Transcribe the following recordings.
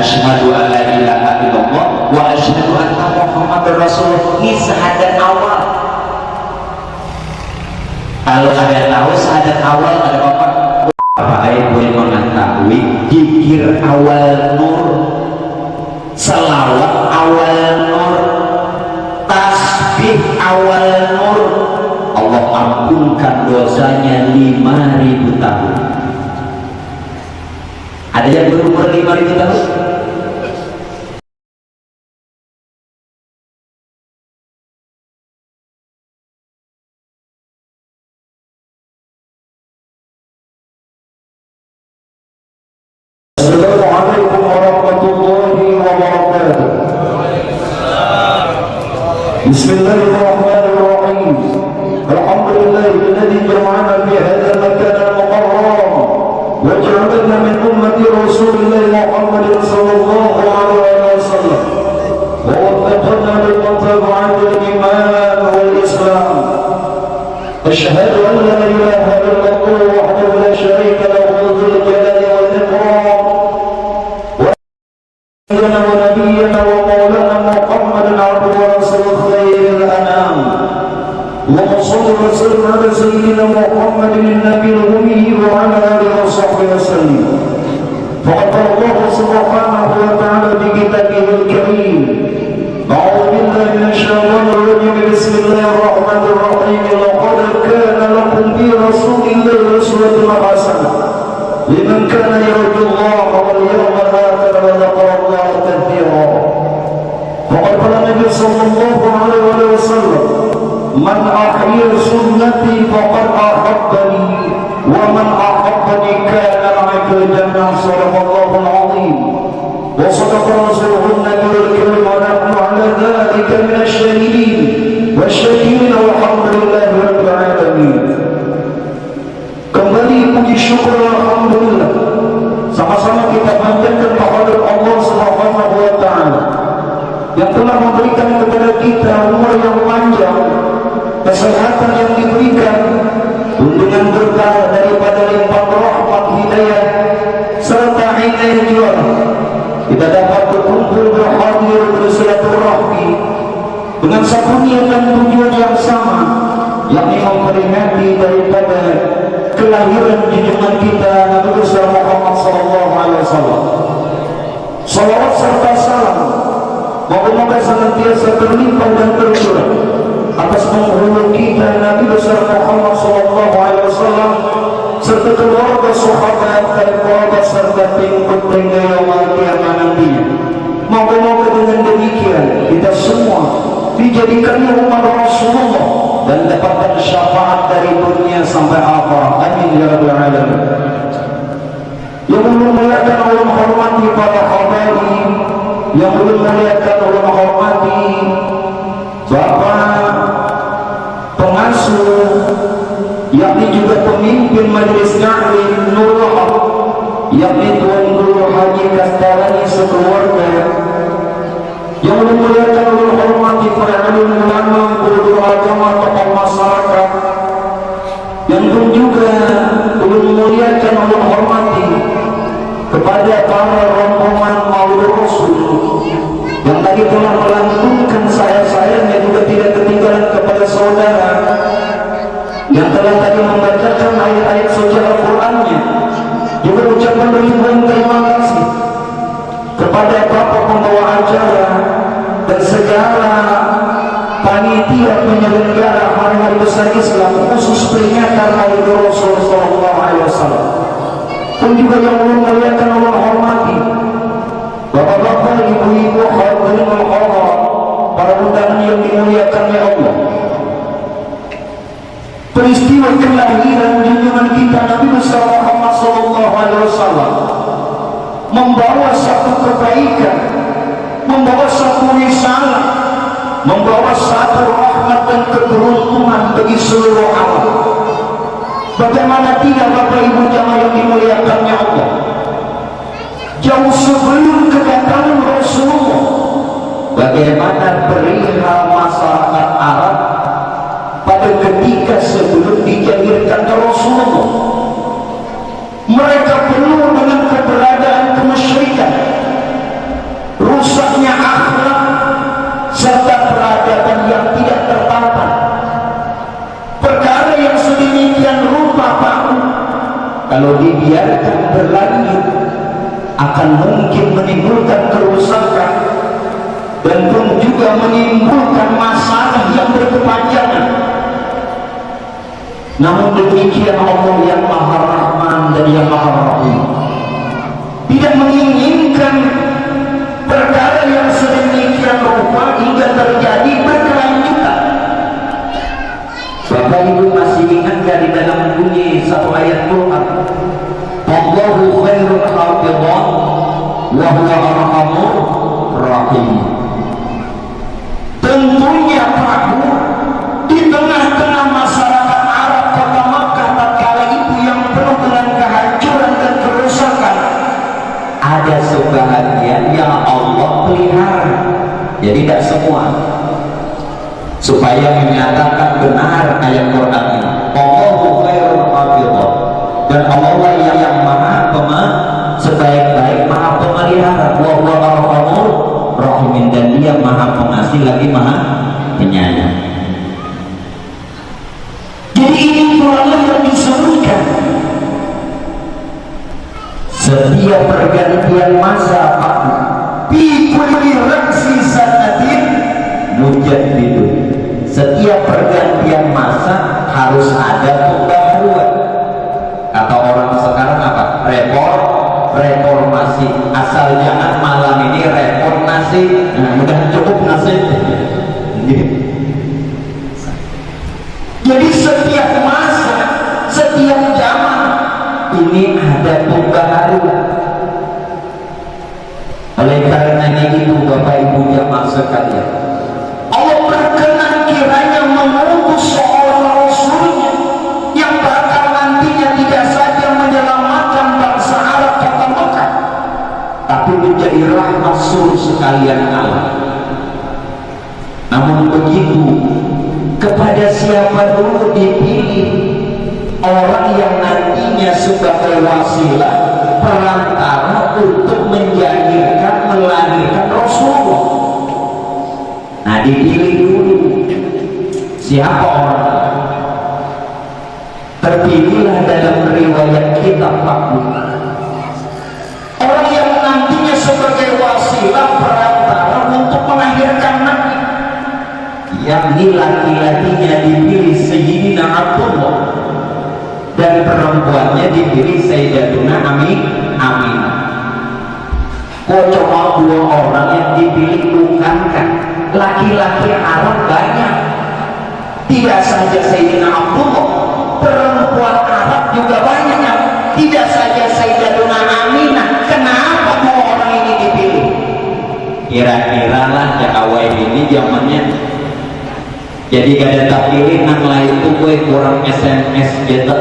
asyhadu an la ilaha illallah wa asyhadu anna muhammadar rasulullah. Ini syahadat awal. Kalau ada tahu syahadat awal ada apa? Baik boleh mengetahui zikir awal nur, selawat awal nur, tasbih awal nur. Allah ampunkan dosanya 5.000 tahun. Ada yang berumur 5.000 tahun? Assalamualaikum warahmatullahi wabarakatuh. Bismillahirrahmanirrahim. Alhamdulillahilladzi jama'ana fi hadzal makan al-mukarram wa ja'alna min ummati Rasulillah Muhammadin sallallahu alaihi wasallam wa waffaqna lil mutaba'ati al-iman wal islam. Asyhadu an la ilaha illallah wahdahu la syarika lahu dzul jalali wal ikram. ونبينا ومولانا محمد عبده ورسوله خير الانام. اللهم صل وسلم على سيدنا محمد النبي الامي وعلى اله وصحبه وسلم. فقد قال الله سبحانه وتعالى في كتابه الكريم: اعوذ بالله من الشيطان الرجيم، بسم الله الرحمن الرحيم. لقد كان لكم في رسول الله اسوة حسنة لمن كان يرجو الله واليوم الآخر وذكر الله كثيرا. وقد قال النبي صلى الله عليه وسلم: من أحيا سنتي فقد أحبني ومن أحبني كان معي في الجنة. صدق الله العظيم وصدق رسوله النبي الكريم ونحن على ذلك من الشاهدين والشاكرين والحمد لله رب العالمين. Kembali puji syukur alhamdulillah sama-sama kita panjatkan kepada Allah Subhanahu wa taala yang telah memberikan kepada kita umur yang panjang, kesehatan yang diberikan, tuntunan berkah daripada limpahan rahmat hidayah serta inayah juara. Kita dapat berkumpul berhadir bersilaturahmi dengan satu niat dan tujuan yang sama, yakni memperingati daripada kelahiran junjungan kita Nabi besar Muhammad sallallahu alaihi wasallam. Salawat serta salam moga-moga senantiasa terlimpah dan tercurah atas penghulu kita Nabi besar Muhammad sallallahu alaihi wasallam serta keluarga sahabat dan kerabat serta pengikut yaumul kiamat nantinya. Moga-moga dengan demikian kita semua dijadikan umat Rasulullah dan dapatkan syafaat dari dunia sampai akhirat. Amin ya rabbal alamin. Yang belum melihatkan Allah menghormati para habaib, yang belum melihatkan Allah menghormati Bapak pengasuh, yakni juga pemimpin majelis taklim Nurul Haq, yakni Tuan Guru Haji Kastarani sekeluarga. Yang belum melihatkan Allah menghormati para alim ulama, guru agama, tokoh masyarakat. Yang pun juga belum memuliakan Allah menghormati kepada para rombongan Maulid Rasul yang tadi telah melantunkan sayang-sayangnya, juga tidak ketinggalan kepada saudara yang telah tadi membacakan ayat-ayat suci Al-Qur'annya. Juga ucapan ribuan terima kasih kepada Bapak pembawa acara dan segala panitia penyelenggara hari-hari besar Islam khusus peringatan Maulid Rasul sallallahu alaihi wasallam. Pun juga yang belum melihatkan Allah hormati bapak-bapak, ibu-ibu, hadirin wal hadirat, para undangan yang dimuliakan oleh Allah. Peristiwa kelahiran junjungan kita Nabi besar Muhammad sallallahu alaihi wasallam membawa satu kebaikan, membawa satu risalah, membawa satu rahmat dan keberuntungan bagi seluruh alam. Bagaimana tidak Bapak Ibu jamaah yang dimuliakannya Allah, jauh sebelum kedatangan Rasulullah, bagaimana perihal masyarakat Arab pada ketika sebelum dijahirkan Rasulullah, mereka penuh dengan keberadaan kemusyrikan, kalau dibiarkan berlanjut akan mungkin menimbulkan kerusakan dan pun juga menimbulkan masalah yang berkepanjangan. Namun demikian Allah yang Maha Rahman dan yang Maha Rahim tidak menginginkan perkara yang sedemikian rupa hingga terjadi berkelanjutan. Bapak Ibu masih ingat dari dalam bunyi satu ayat Quran, Allahu khairul hafidhan wa huwa arhamur rahim. Tentunya Prabu di tengah-tengah masyarakat Arab kota Makkah tatkala itu yang penuh dengan kehancuran dan kerusakan, ada sebahagian yang Allah pelihara. Jadi tidak semua, supaya menyatakan benar ayat Quran ini, Allahu khairul hafidhan, dan Allah lah yang maha sebaik-baik maha pemelihara, wa huwa arhamur rahimin, dan dia maha pengasih lagi maha penyayang. Jadi ini Quran yang disebutkan setiap pergantian masa Pak, fi kulli raksi sanatin mujaddidun, setiap pergantian masa harus ada pembaharuan. Kata orang sekarang apa? Reformasi. Asal jangan malam ini reformasi. Nah, udah cukup nasib. Jadi setiap masa, setiap zaman ini ada pembaharuan. Oleh karenanya itu Bapak Ibu jamaah sekalian, Allah berkenan kiranya mengutus seorang Rasulnya yang bakal nantinya tidak saja menyelamatkan bangsa Arab kota Mekah, tapi menjadi rahmat seluruh sekalian alam. Namun begitu, kepada siapa dulu dipilih orang yang nantinya sebagai wasilah perantara untuk melahirkan Rasulullah. Nah, dipilih dulu siapa orang. Terpilihlah dalam riwayat kitab Pak, orang yang nantinya sebagai wasilah perantara untuk melahirkan Nabi, yakni laki-lakinya dipilih Sayyidina Abdullah dan perempuannya dipilih Sayyidatuna Aminah. Kok cuma 2 orang yang dipilih? Bukankah laki-laki Arab banyak? Tidak saja Sayyidina Abdullah, perempuan Arab juga banyak. Tidak saja Sayyidatuna Aminah. Kenapa 2 orang ini dipilih? Kira-kira lah ya awal ini zamannya. Jadi gak ada tak pilih nang lain itu gue kurang SMS gitu.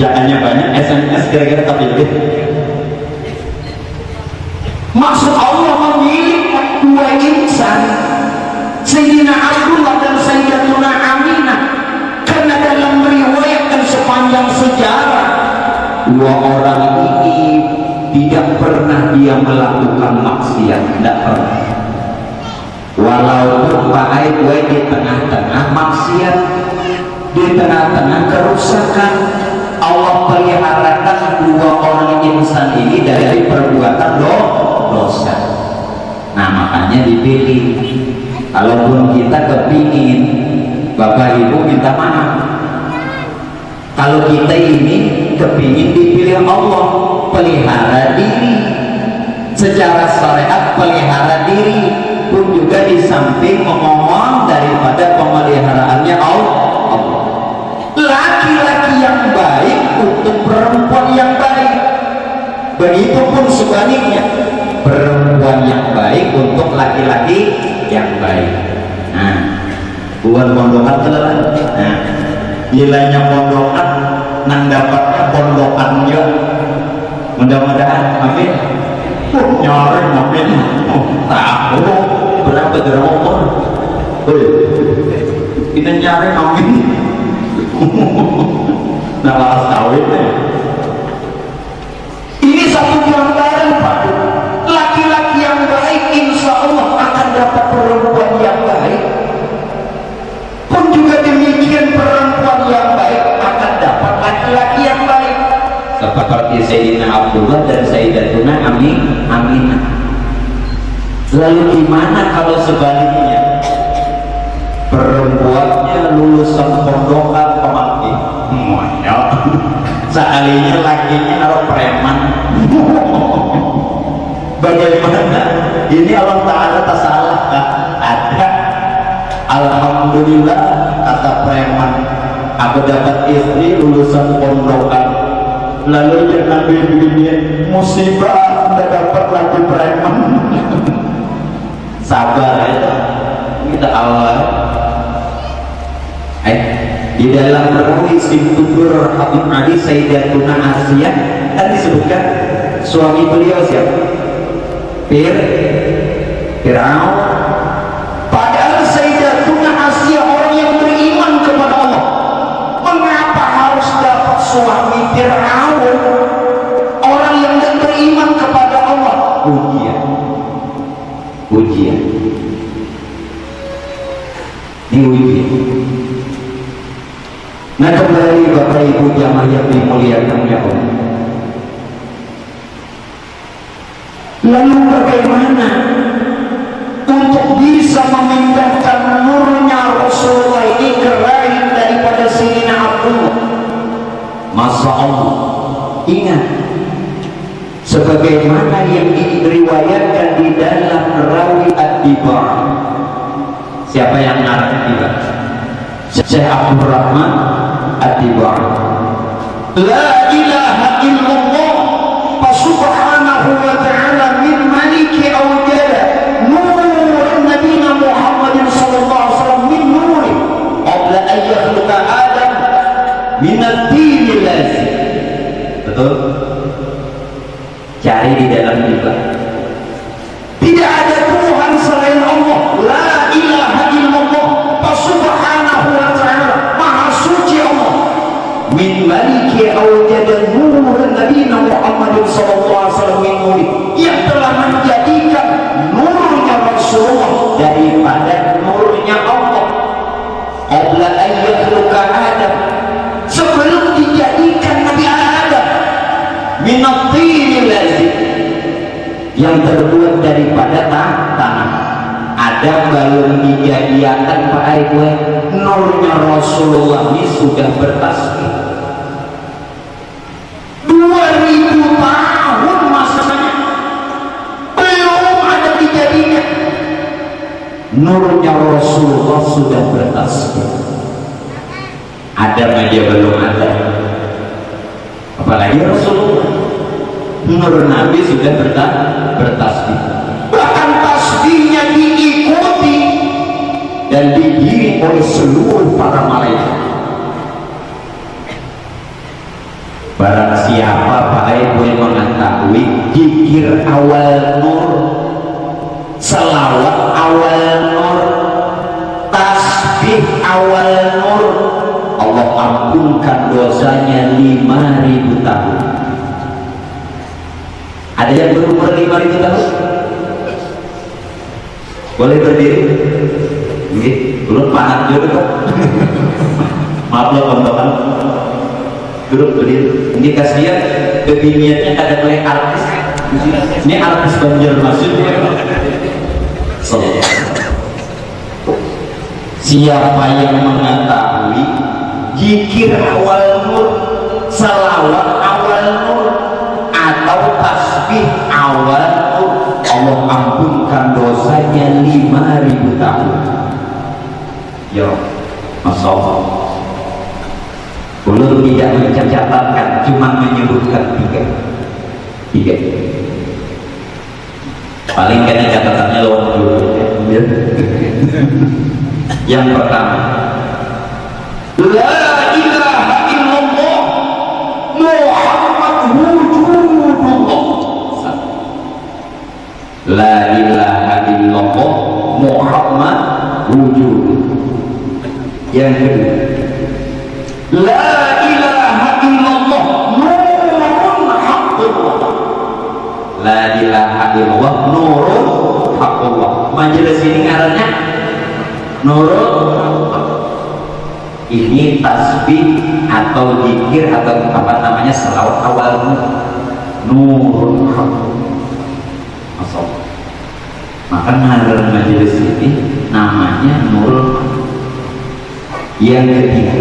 Jangannya banyak SMS kira-kira tak pilih. Maksud Allah memilih 2 insan, Sayyidina Abdullah dan Sayyidatuna Aminah, karena dalam riwayat dan sepanjang sejarah 2 orang ini tidak pernah dia melakukan maksiat, tidak pernah. Walaupun pakai gue di tengah-tengah maksiat, di tengah-tengah kerusakan, Allah peliharakan 2 orang insan ini dari perbuatan dosa. Nah, makanya dipilih. Kalaupun kita kepingin, Bapak Ibu minta maaf, kalau kita ini kepingin dipilih Allah, pelihara diri secara syariat, pelihara diri pun juga di samping memohon daripada pemeliharaannya Allah. Laki-laki yang baik untuk perempuan yang baik, begitupun sebaliknya, perempuan yang baik untuk laki-laki yang baik. Nah, bukan pondokan telan. Nah, bilanya pondokan nang dapatnya pondokan juga. Mudah-mudahan, amin. Nyaring, amin. Tahu berapa deromor? Kita nyaring, amin. Nah, lalas kawin deh. Ini satu gambaran Pak. Laki-laki yang baik insya Allah akan dapat perempuan yang baik, pun juga demikian perempuan yang baik akan dapat laki-laki yang baik. Amin, Aminah. Lalu gimana kalau sebaliknya? Perempuannya lulusan pondokan pemaki, sekalinya lakinya kalau preman. Bagaimana? Ini Allah Ta'ala tak salah kan? Ada. Alhamdulillah kata preman, aku dapat istri lulusan pondokan. Lalu dia Nabi begini, musibah anda dapat lagi preman. Sabar ya, kita Allah. Di dalam perawi Sintudur Habib Ali Sayyidatuna Asiyah kan disebutkan suami beliau siapa? Fir'aun. Padahal Sayyidatuna Asiyah orang yang beriman kepada Allah. Mengapa harus dapat suami Fir'aun? Orang yang tidak beriman kepada Allah. Ujian. Diuji. Nah kembali Bapak Ibu jamaah yang dimuliakan ya Allah. Lalu bagaimana untuk bisa memindahkan nurnya Rasulullah ini ke rahim daripada Sayyidina Abdullah? Masya Allah. Ingat, sebagaimana yang diriwayatkan di dalam Rawi Ad-Dibar. Siapa yang ngarang Ad-Dibar? Syekh Abdul Rahman Ad-Dibar. La ilaha illallah subhanahu wa ta'ala min maliki awjada nur nabina Muhammadin sallallahu alaihi wasallam min nuri qabla an yakhluqa Adam min at-tin lazim. Betul? Cari di dalam juga. Tidak ada Tuhan selain Allah. La ilaha illallah subhanahu wa ta'ala, maha suci Allah. Min maliki awjada nur nabina Muhammadin sallallahu alaihi wasallam min nuri, yang telah menjadikan nurnya Rasulullah daripada nurnya Allah. Qabla an yakhluqa Adam, sebelum dijadikan Nabi Adam, min at-tin lazim, yang terbuat daripada tanah. Ada belum dijadikan Pak Aibwe, nurnya Rasulullah ini sudah bertasbih 2000 tahun masanya, belum ada dijadikan. Nurnya Rasulullah sudah bertasbih. Adam aja belum ada, apalagi Rasulullah. Nur Nabi sudah bertasbih. Bahkan tasbihnya diikuti dan digiring oleh seluruh para malaikat. Barang siapa Pak boleh mengetahui zikir awal nur, selawat awal nur, tasbih awal nur, Allah ampunkan dosanya 5000 tahun. Ada yang berumur 5000 tahun? Boleh berdiri? Nggih, turun panas juga. Maaf loh teman-teman. Duduk berdiri. Ini kasihan kebiniannya ada oleh artis. Ini artis Banjarmasin. Siapa yang mengetahui zikir awal nur, salawat awal nur, atau tasbih awal nur, Allah ampunkan dosanya 5000 tahun. Ya, Masya Allah. Belum tidak mencatatkan, cuma menyebutkan tiga. Paling kena catatannya lewat dulu. Yang pertama, la ilaha illallah Muhammad wujudullah. La ilaha illallah Muhammad wujudullah. Yang kedua, la ilaha illallah nurun haqqullah. La ilaha illallah nurun haqqullah. Majelis ini ngarannya nurun haqqullah. Ini tasbih atau zikir atau apa namanya selawat awal nurun haqqullah. Masya Allah. Maka ngaran majelis ini namanya Nurul. Yang ketiga,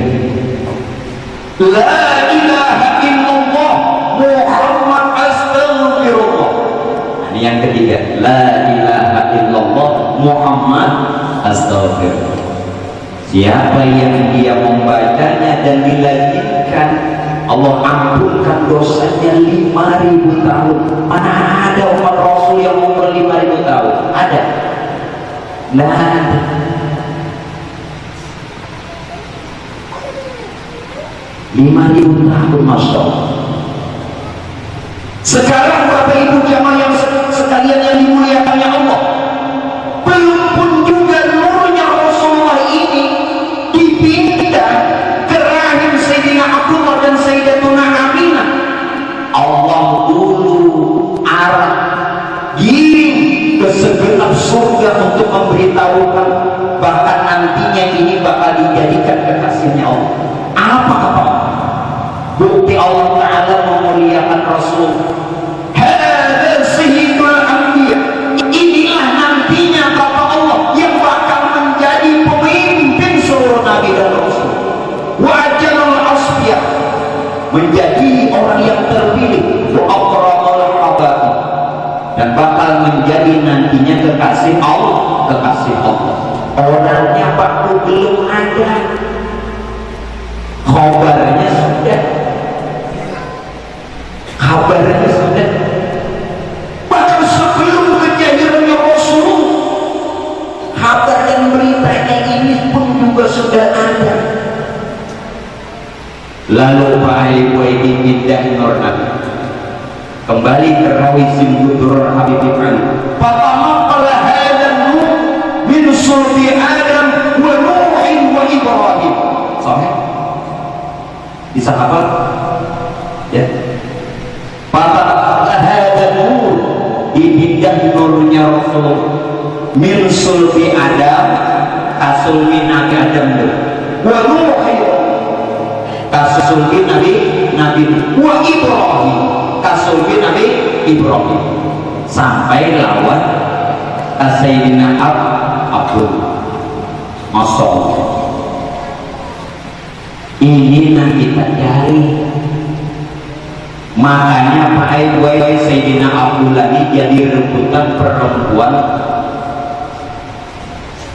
La ilaha illallah Muhammad astagfirullah. Ini yang ketiga, La ilaha illallah Muhammad astagfirullah. Siapa yang dia membacanya dan dilazimkan, Allah ampunkan dosanya 5.000 tahun. Mana ada umat Rasul yang umur 5.000 tahun? Ada? Nah, ada. Tahun, Masya Allah. Sekarang Bapak Ibu jamaah yang sekalian yang dimuliakan Allah, belum pun juga nurnya Rasulullah ini dipindah ke rahim Sayyidina Abdullah dan Sayyidatuna Aminah. Allah dulu arah giring ke segenap surga untuk memberitahukan bahkan nantinya ini bakal dijadikan kekasihnya Allah. Apa bukti Allah Ta'ala memuliakan Rasul? Hadza sayyidul anbiya. Inilah nantinya kata Allah yang bakal menjadi pemimpin seluruh nabi dan rasul. Wa ajalul asfiya, menjadi orang yang terpilih. Wa akramul habaib, dan bakal menjadi nantinya kekasih Allah, kekasih Allah. Orangnya waktu belum ada, kabarnya sudah, kabarnya sudah. Bahkan sebelum kejadiannya Rasul, kabar dan beritanya ini pun juga sudah ada. Lalu Pak Ibu ini pindah Nurna kembali ke rawi Simbudur Habib Ali. Fatamaqala hadan nur min sulbi Adam wa Nuhin wa Ibrahim. Sahih? Bisa hafal? Ya. Fatamaqala hadan nur, dipindah nurnya Rasul min sulbi Adam, kasulmi Nabi Adam wa Nuhin, kasulmi Nabi wa Ibrahim, kasulmi Nabi Ibrahim, sampai lawan Sayyidina Abdul. Masya Allah. Ini yang kita cari. Makanya Pak Ibu Sayyidina Abdullah ini jadi rebutan perempuan,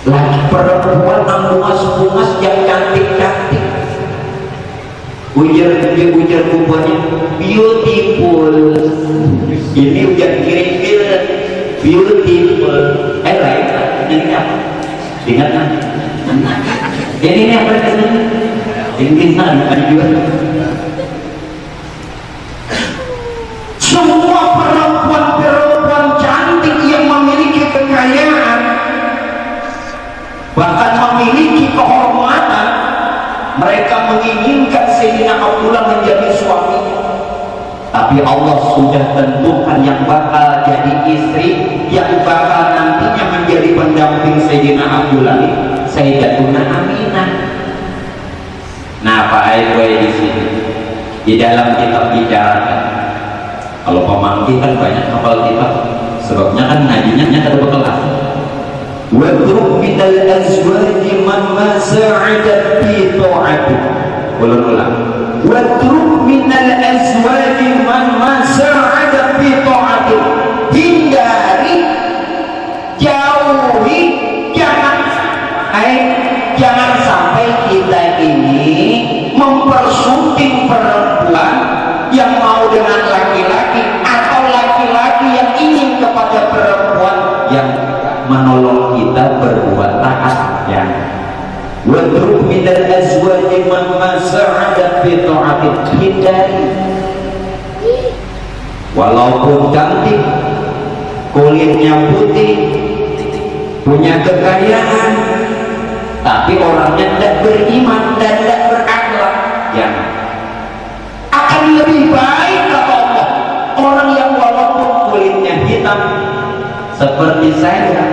lagi perempuan bungas-bungas yang cantik-cantik. Ujar kubuannya beautiful. Ini ujar kiri-kiri beautiful. Lain ini apa? Ingat kan? Ini apa ini? Ini ada juga. Semua perempuan-perempuan cantik yang memiliki kekayaan, bahkan memiliki kehormatan, mereka menginginkan Sayyidina Abdullah menjadi suaminya. Tapi Allah sudah tentukan yang bakal jadi istri, yang bakal nantinya menjadi pendamping Sayyidina Abdullah, Sayyidatuna Aminah. Nah, Pak Ibu di sini di dalam kitab bicarakan, kalau pemangki kan banyak hafal kitab, sebabnya kan ngajinya ada kelas. Wadruk minal azwaji man masa'adat bi ta'ati. Ulang-ulang. Wadruk minal azwaji man masa'adat bi ta'ati. Hindari, jauhi, jangan sampai kita ini mempersunting perempuan yang mau dengan laki-laki, atau laki-laki yang ingin kepada perempuan yang menolong kita berbuat taat. Ya. Wadruk minal azwaji man masa'adat bi ta'ati. Hindari. Walaupun cantik, kulitnya putih, punya kekayaan, tapi orangnya tidak beriman dan tidak berakhlak, ya, akan lebih baik kata Allah orang yang walaupun kulitnya hitam seperti saya,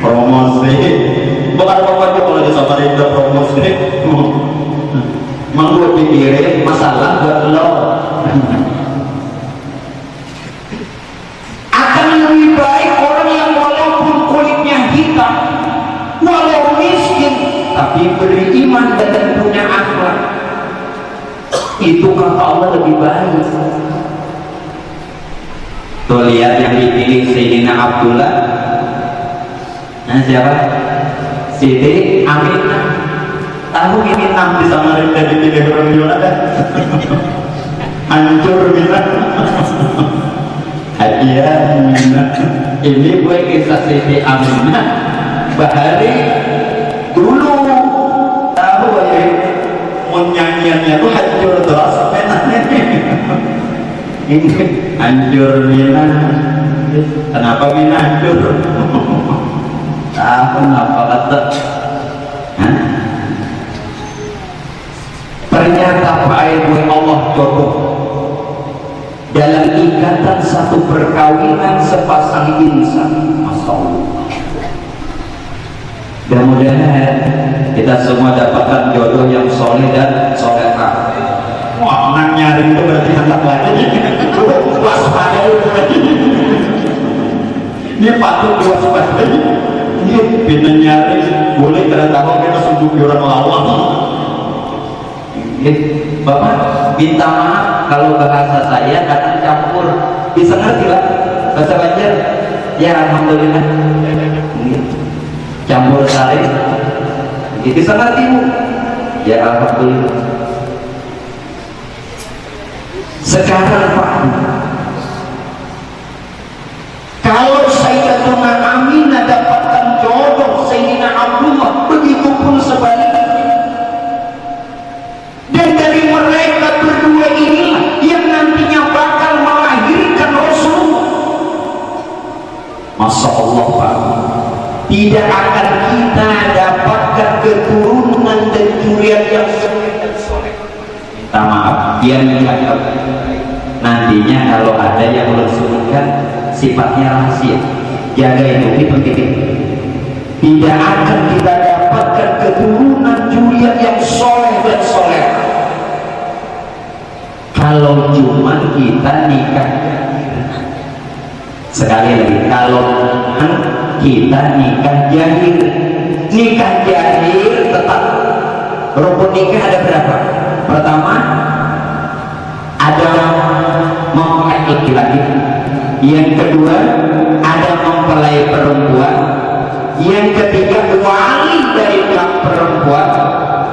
promosi, bukan apa-apa kalau disabarin ke promosi, mau gue pikirin masalah buat lo. diberi iman dan punya akhlak, itu kata Allah lebih baik. Tuh lihat yang dipilih Sayyidina Abdullah. Nah siapa? Siti Aminah. Tahu Minah bisa merendah dipilih orang Yunada. Hancur Minah. Hadiah Minah. Ini gue kisah Siti Aminah. Bahari dulu tahu ya, nyanyiannya tuh hancur terus menahnya. Ini hancur Minah. Kenapa Minah hancur? Tahu kenapa kata? Ternyata Pak Allah jodoh dalam ikatan satu perkawinan sepasang insan. Masya Allah. Mudah-mudahan kita semua dapatkan jodoh yang soleh dan solehah. Wah, nang nyari itu berarti hendak lagi. Waspada lagi. Ini patut diwaspadai. Ini bina nyari boleh tidak tahu kita sungguh orang lawang. Bapak minta maaf kalau bahasa saya kadang campur. Bisa ngerti lah bahasa Banjar? Ya alhamdulillah. Campur sari. Bisa ngerti Bu? Ya alhamdulillah. Sekarang Pak, kalau Sayyidatuna Aminah dapatkan jodoh Sayyidina Abdullah, begitu pun sebaliknya. Dan dari mereka berdua inilah yang nantinya bakal melahirkan Rasulullah. Masya Allah Pak, tidak akan kita dapatkan keturunan dan zuriat yang soleh. Minta maaf, dia menganggap nantinya kalau ada yang melesungkan sifatnya rahasia, jaga itu penting. Tidak akan kita dapatkan keturunan zuriat yang soleh dan soleh kalau cuma kita nikah. Sekali lagi, kalau kita nikah jahil. Nikah jahil tetap rukun nikah ada berapa? Pertama, ada mempelai laki-laki. Yang kedua, ada mempelai perempuan. Yang ketiga, wali dari perempuan.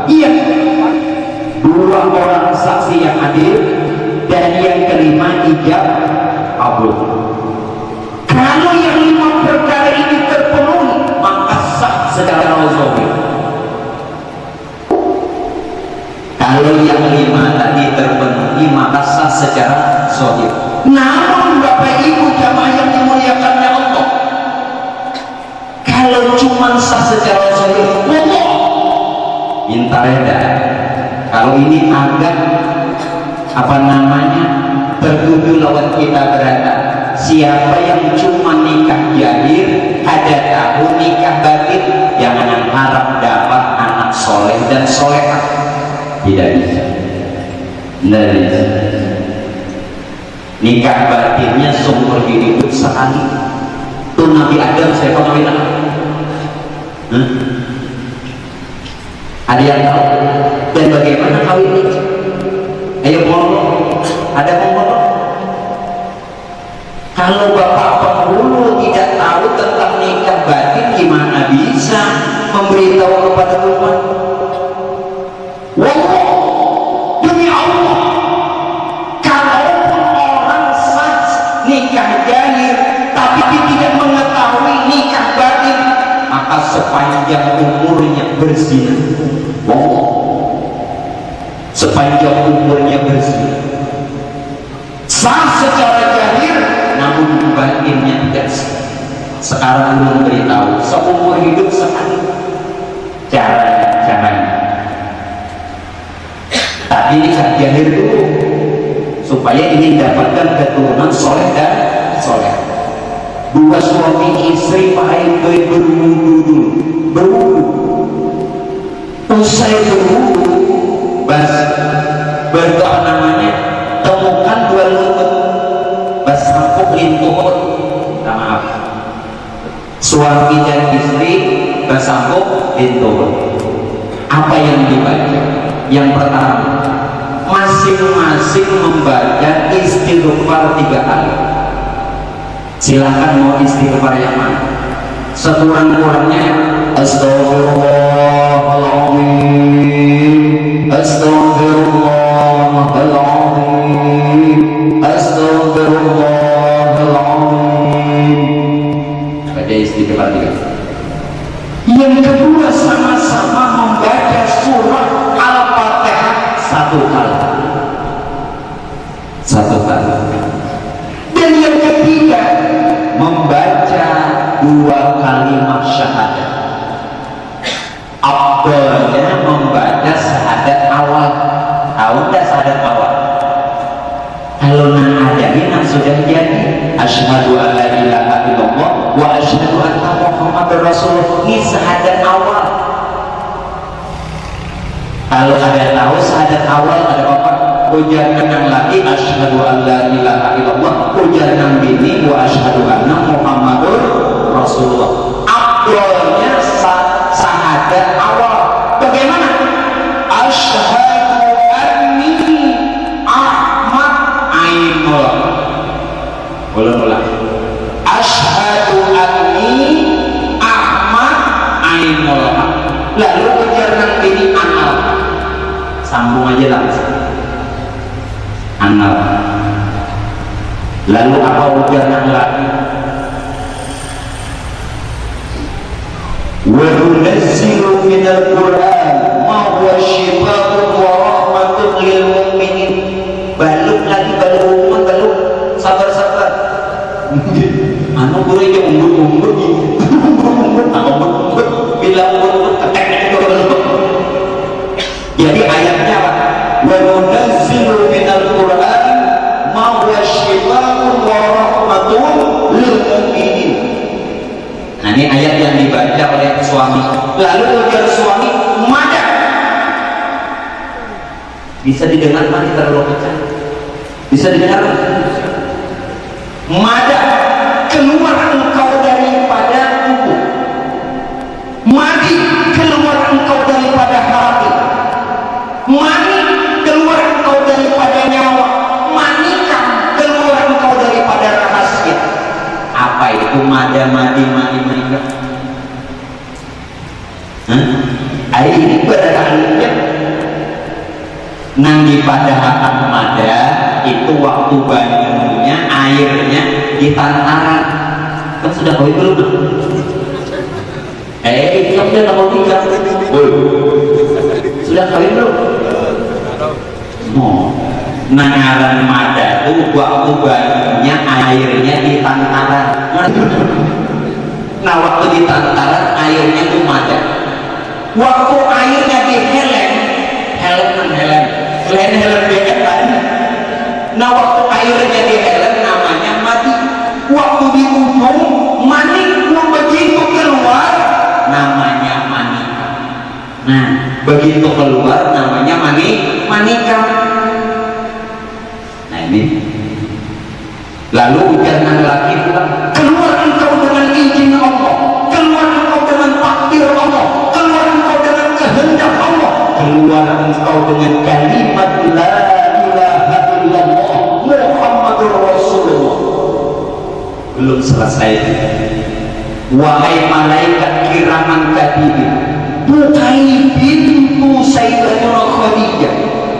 Yang keempat, 2 orang saksi yang adil. Dan yang kelima, ijab kabul. Kalau yang 5 perkara ini terpenuhi, maka sah secara zahir. Kalau yang 5 tadi terpenuhi, maka sah secara zahir. Namun Bapak Ibu jamaah yang dimuliakannya Allah, kalau cuma sah secara zahir, Allah Minta reda. Kalau ini agak tertuduh lawan kita berada. Siapa yang cuma nikah jahil, ada tahu nikah batin, jangan harap dapat anak soleh dan solehah. Tidak bisa. Tidak bisa. Nikah batinnya seumur hidup sekali. Tuh Nabi Adam saya kawin anak. Ada yang tahu? Dan bagaimana kawin ini? Ayo ngomong. Ada ngomong? Kalau bapak penghulu tidak tahu tentang nikah batin, gimana bisa memberitahu kepada umat? Wallah, demi Allah, kalaupun orang sah nikah jahil tapi tidak mengetahui nikah batin, maka sepanjang umurnya berzina. Wallah, sepanjang umurnya berzina. Sah secara jahil, namun batinnya tidak sah. Sekarang belum beritahu, seumur hidup sekali. Caranya. Tapi nikah jahil dulu, supaya ingin dapatkan keturunan soleh dan soleh. 2 suami istri pakai berwudu dulu. Berwudu. Usai berwudu, berdoa namanya, temukan 2 lutut, bersangkut lintuhut. Minta maaf. Suami dan istri bersangkut lintuhut. Apa yang dibaca? Yang pertama, masing-masing membaca istighfar 3 kali. Silakan mau istighfar yang mana? Sekurang-kurangnya Astaghfirullahaladzim, Astaghfirullahaladzim, Astaghfirullahaladzim. Baca istighfar 3 kali. Yang kedua, sama-sama membaca surah Al-Fatihah 1 kali. 1 kali. Dan yang ketiga, membaca 2 kalimat syahadat. Afdalnya membaca syahadat awal. Tahu nggak syahadat awal? Kalau nang adain nang sudah jadi asyhadu an la ilaha illallah wa asyhadu anna muhammadar rasulullah. Ini syahadat awal. Kalau ada tahu syahadat awal ada apa? Ujar nang lagi asyhadu an la ilaha illallah, ujar nang bini wa asyhadu anna muhammadur rasulullah. Afdalnya syahadat awal. Bagaimana? Asyhadu ulang. Asyhadu anni Ahmad Ainul Haq. Lalu ujar nang ini anal. Sambung aja langsung. Anal. Lalu apa ujar nang lagi? Wa nunazzilu minal Qur'an ma huwa syifaa'un wa rahmatun lil mu'minin. Baluk lagi, baluk, sabar-sabar. Anu guru aja umbut bila umbut ketek. Jadi ayatnya apa? Wa nunazzilu minal Qur'an ma huwa syifaa'un wa rahmatun lil mu'minin. Nah, ini ayat yang dibaca oleh suami. Lalu ujar suami, "Mada." Bisa didengar mati terlalu kecil. Bisa didengar? Mada, keluar engkau daripada tubuh. Madi, keluar engkau daripada hati. Mani, keluar engkau daripada nyawa. Manikah, keluar engkau daripada rahasia. Apa itu mada, madi, mani, manikah? Ini pada ahlinya. Nanti pada akan mada itu waktu banyunya airnya di tantaran. Kan sudah kawin belum? Ini kan sudah nomor 3. Sudah kawin belum? Oh, nangaran mada itu waktu banyunya airnya di tantaran. Nah, waktu di tantaran airnya itu mada. Waktu airnya di helm beda kan? Nah, waktu airnya di helm namanya mati. Waktu di ujung mani, begitu keluar namanya manika. Nah, begitu keluar namanya manika. Nah, ini lalu ucapan lagi pula, keluar engkau dengan izin Allah, keluar engkau dengan takdir Allah, keluar engkau dengan kehendak Allah, keluar engkau dengan kalimat la ilaha illallah Muhammadur Rasulullah. Belum selesai. Wahai malaikat kiraman katibin, bukai pintu Sayyidatuna Khadijah,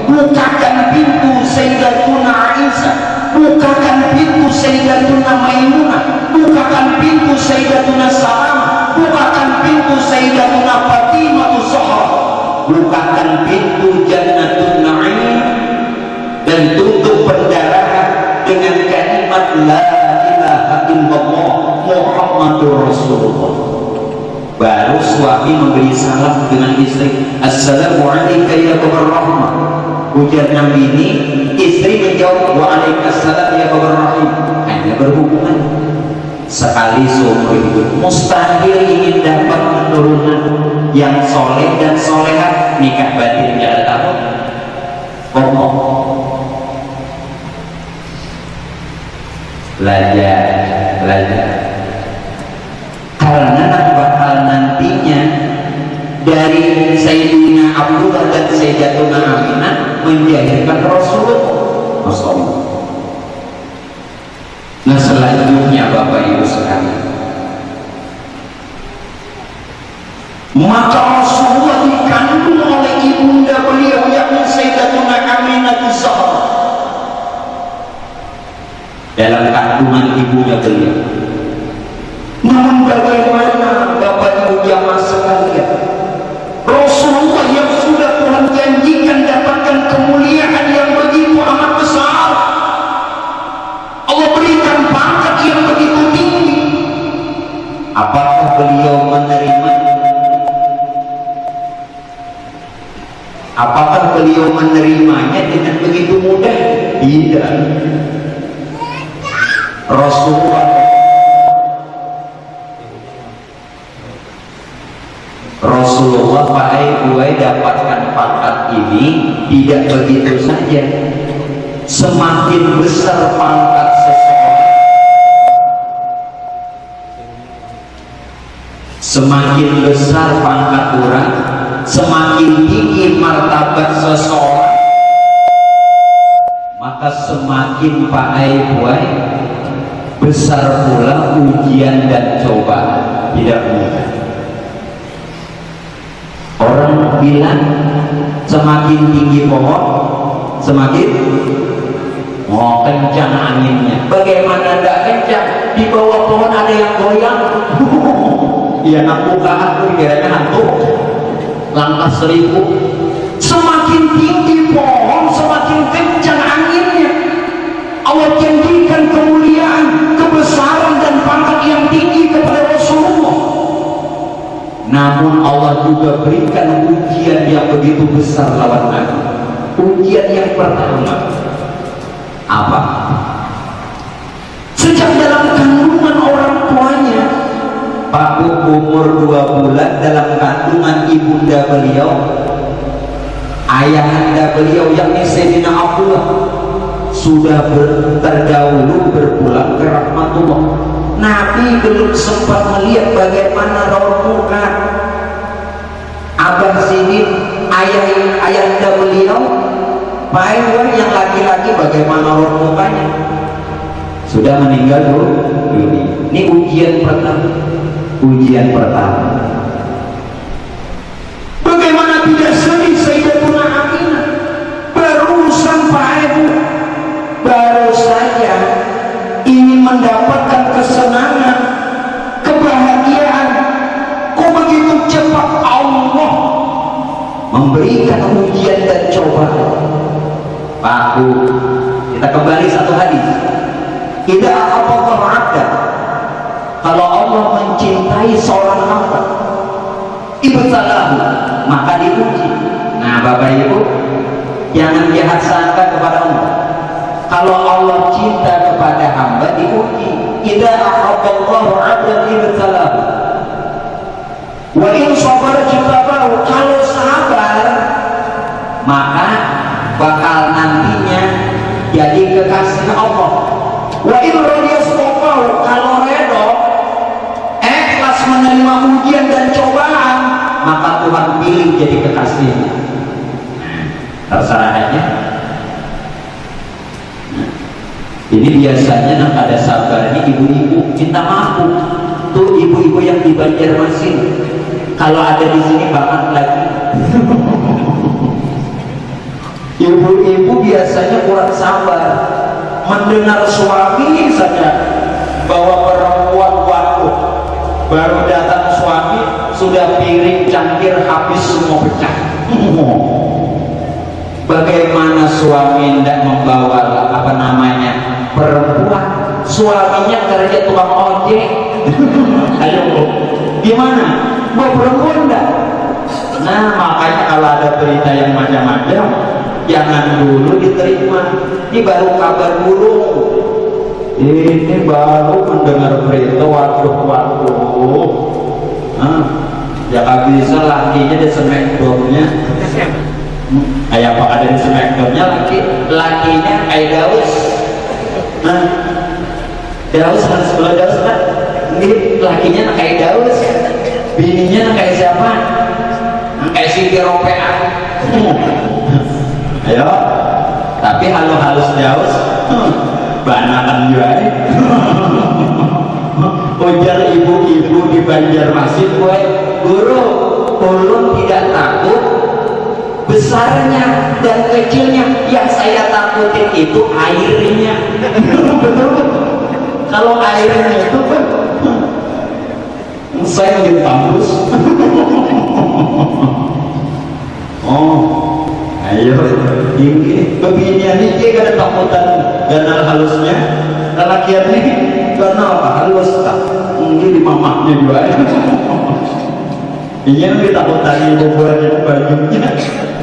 bukakan pintu Sayyidatuna Aisyah, bukakan pintu Sayyidatuna Maimunah, bukakan pintu Sayyidatuna Salamah, bukakan pintu Sayyidatuna Fatimah Zahra, bukakan pintu Jannatun Na'im, dan tutup pendarahan dengan kalimat la ilaha illallah Muhammadur Rasulullah. Baru suami memberi salam dengan istri, assalamualaikum ya kabar rahmah. Ujar Nabi ini, istri menjawab waalaikumsalam ya kabar rahim. Hanya berhubungan sekali seumur hidup. Mustahil ingin dapat keturunan yang soleh dan soleha. Nikah batin tidak ada tahu. Bohong. Belajar. Karena bakal nantinya dari Sayyidina Abdullah dan Sayyidatuna Aminah menjadikan Rasulullah. Nah selanjutnya Bapak Ibu sekalian, maka Rasulullah dikandung oleh ibunda beliau yakni Sayyidatuna Aminah Zahra. Dalam kandungan ibunya beliau. Namun bagaimana Bapak Ibu jamaah sekalian, Rasulullah yang sudah Tuhan janjikan dapatkan kemuliaan yang begitu amat besar, Allah berikan pangkat yang begitu tinggi, apakah beliau menerima? Apakah beliau menerimanya dengan begitu mudah? Tidak. Rasulullah pakai dapatkan pangkat ini tidak begitu saja. Semakin besar pangkat seseorang, semakin besar pangkat orang, semakin tinggi martabat seseorang, maka semakin besar pula ujian dan cobaan. Tidak mudah. Orang bilang semakin tinggi pohon semakin kencang anginnya. Bagaimana tidak kencang? Di bawah pohon ada yang goyang. Ya aku kahan kiranya hantu langkah 1000. Semakin tinggi pohon semakin kencang anginnya. Allah janjikan kemuliaan, kebesaran dan pangkat yang tinggi kepada Rasulullah. Namun Allah juga berikan ujian yang begitu besar lawan Nabi. Ujian yang pertama apa? Sejak dalam kandungan orang tuanya, Pak umur 2 bulan dalam kandungan ibunda beliau, ayahanda beliau yakni Sayyidina Abdullah sudah terdahulu berpulang ke rahmatullah. Nabi belum sempat melihat bagaimana raut muka Abah Sidin, ayahanda beliau, Pak Iwan yang laki-laki, bagaimana raut mukanya. Sudah meninggal dunia. Ini ujian pertama. Ujian pertama. Bagaimana tidak sedih Sayyidatuna Aminah? Barusan Pak Ibu baru saja ingin mendapatkan kesenangan, kebahagiaan, kok begitu cepat Allah memberikan ujian dan cobaan. Pak, kita kembali satu hadis. Idza ahabba abda, kalau Allah mencintai seorang hamba, ibtalahu, maka diuji. Nah Bapak Ibu, jangan jahat sangka kepada Allah. Kalau Allah cinta kepada hamba, diuji. Idza ahabballahu 'abdan ibtalahu wa in sabara jitabahu, kalau sabar maka bakal nantinya jadi kekasih Allah. Wa in radiyastafahu, kalau redo ikhlas menerima ujian dan cobaan, maka Tuhan pilih jadi kekasihnya. Terserah aja. Ini biasanya nak ada sabarnya ibu-ibu, minta maaf tuh ibu-ibu yang di Banjarmasin, kalau ada di sini bahkan lagi. Ibu-ibu biasanya kurang sabar mendengar suami saja bahwa perempuan waduh, baru datang suami sudah piring cangkir habis semua pecah. Bagaimana suami tidak membawa apa namanya perempuan, suaminya kerja tukang ojek. Ayo gimana mau perempuan enggak? Nah makanya kalau ada berita yang macam-macam jangan dulu diterima. Ini baru kabar burung, ini baru mendengar berita waduh. Ya gak bisa lakinya di smackdownnya. Kayak apa ada di smackdownnya lakinya kayak Daus. Daus kan sebelah Daus kan, ini lakinya kayak Daus, bininya kayak siapa? geropean. Ayo, tapi halus jauh, banakan juga. Ujar ibu-ibu di Banjarmasin, gue guru, ulun tidak takut besarnya dan kecilnya, yang saya takutin itu airnya. Betul. Kalau airnya itu kan saya ingin tambus. Oh, ayo ini beginian ini gak ada takutan ganal halusnya, lelakian nih ganal halus tak ini di mamahnya juga. Ini yang ditakutan ibu buat bajunya.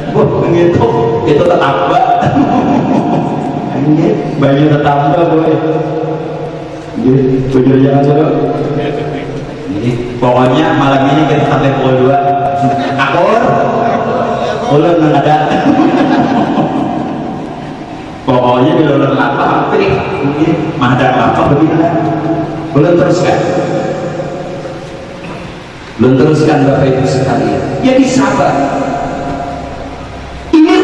Wah, begitu itu tetangga. Ini baju tetangga boleh. Jadi baju jangan salah. Jadi pokoknya malam ini kita sampai pukul 2. Akur, ulun nggak ada. Pokoknya bila ulun apa hampir ini ada apa begini. Ulun teruskan. Ulun teruskan Bapak Ibu sekalian. Jadi sabar.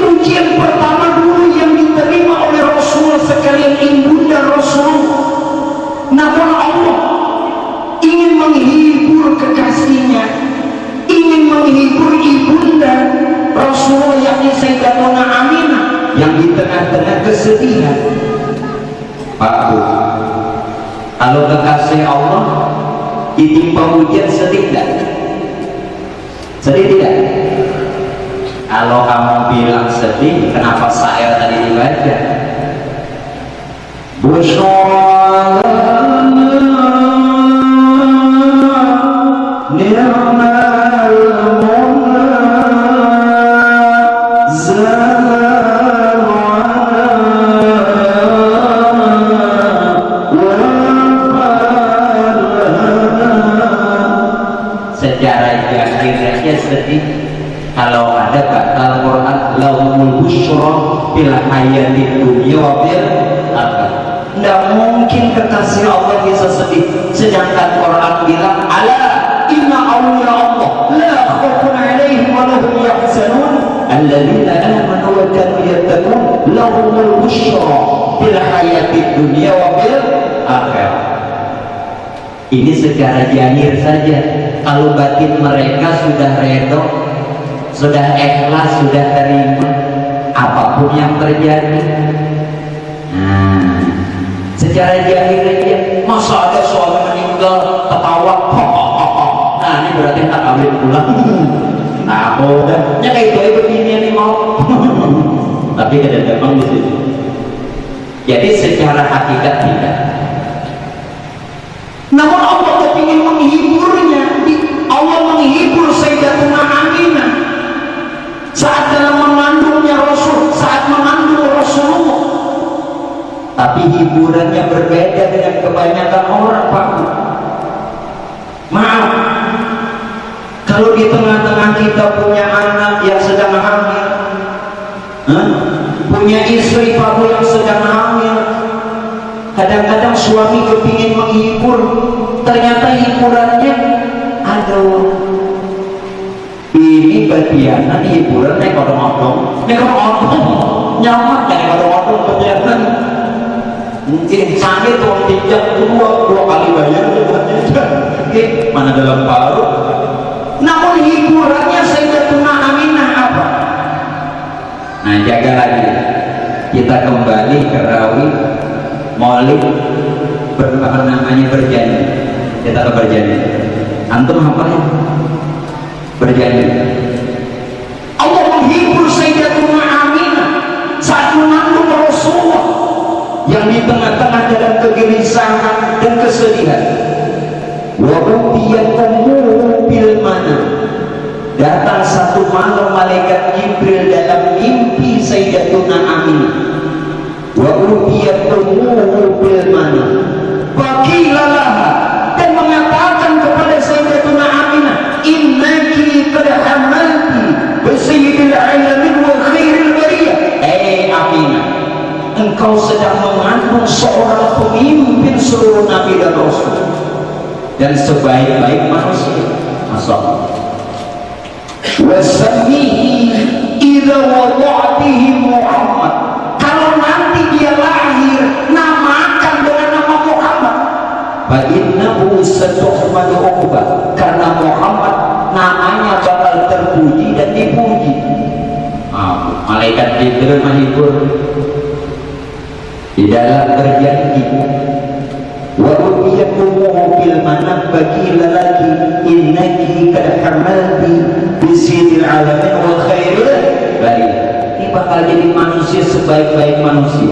Ujian pertama dulu yang diterima oleh Rasul sekalian ibunda Rasul. Namun Allah ingin menghibur kekasihnya, ingin menghibur ibunda Rasul yakni Sayyidatuna Aminah yang di tengah-tengah kesedihan. Pak Bu, kalau kekasih Allah ditimpa ujian sedih tidak? Sedih tidak? Kalau kamu bilang sedih, kenapa syair tadi dibaca? Busyara ni'mal secara jahil saja sedih. Kalau ada kata Al-Quran lahumul busyra fil hayatid dunya wa fil akhirah. Tidak mungkin kekasih Allah bisa sedih, sedangkan Quran bilang ala inna awliya Allah la khaufun alaihim wa lahum yahzanun alladzina amanu wa kanu yattaqun lahumul busyra fil hayatid dunya wa fil akhirah. Ini secara zahir saja. Kalau batin mereka sudah redha, sudah ikhlas, sudah terima apapun yang terjadi. Secara jahil aja, masa ada suami meninggal ketawa, nah ini berarti tak kawin pulang. Nah, udah, ya kayak itu begini nih mau. Tapi kadang-kadang di situ. Jadi secara hakikat tidak. Namun Allah kepingin menghiburnya. Allah menghibur Sayyidatuna Aminah saat dalam mengandungnya Rasul, saat mengandung Rasulullah. Tapi hiburannya berbeda dengan kebanyakan orang, Pak. Maaf, kalau di tengah-tengah kita punya anak yang sedang hamil, punya istri Pak yang sedang hamil, kadang-kadang suami kepingin menghibur, ternyata hiburannya, aduh, ini bagianan hiburan naik odong-odong, nyaman naik odong-odong bagianan. Mungkin sakit tuang tinjak dua kali bayar mana dalam paruh. Namun hiburannya Sayyidatuna Aminah apa? Nah, jaga lagi. Kita kembali ke rawi Maulid namanya berjanji. Kita berjanji. Antum hafalnya? Berjanji. Allah menghibur Sayyidatuna Aminah saat mengandung Rasulullah yang di tengah-tengah dalam kegelisahan dan kesedihan. Wa ubiyat ummuhu bil manam. Datang satu malam malaikat Jibril dalam mimpi Sayyidatuna Aminah. Wa ubiyat ummuhu bil manam. Fakilalaha, dan mengatakan kepada Sayyidatuna Aminah, innaki qad hamalti bi sayyidil alamin wa khairil bariyah. Aminah, engkau sedang mengandung seorang pemimpin seluruh nabi dan rasul dan sebaik-baik manusia. Masya Allah. Wasamihi idza wada'tihi Muhammad. Kalau nanti dia lahir, namakan dengan nama Muhammad. Fa innahu satuhmadu uqbah, karena Muhammad namanya bakal terpuji dan dipuji. Malaikat Jibril menghibur di dalam berjanji, wa ru'yatumuhu bil manam bagi lelaki, innaki kad hamalti bisidil alamin wa khairil bariyah. Ini bakal jadi manusia sebaik-baik manusia.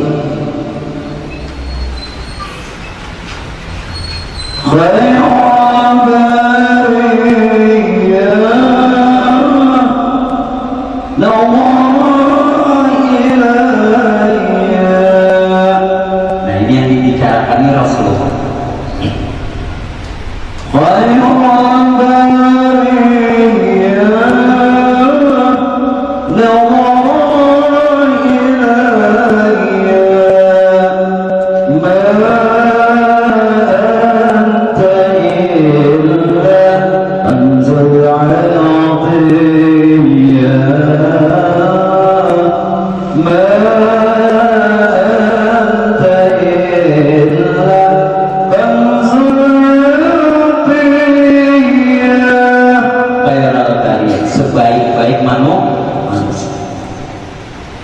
Nah ini yang dibicarakan ini Rasulullah.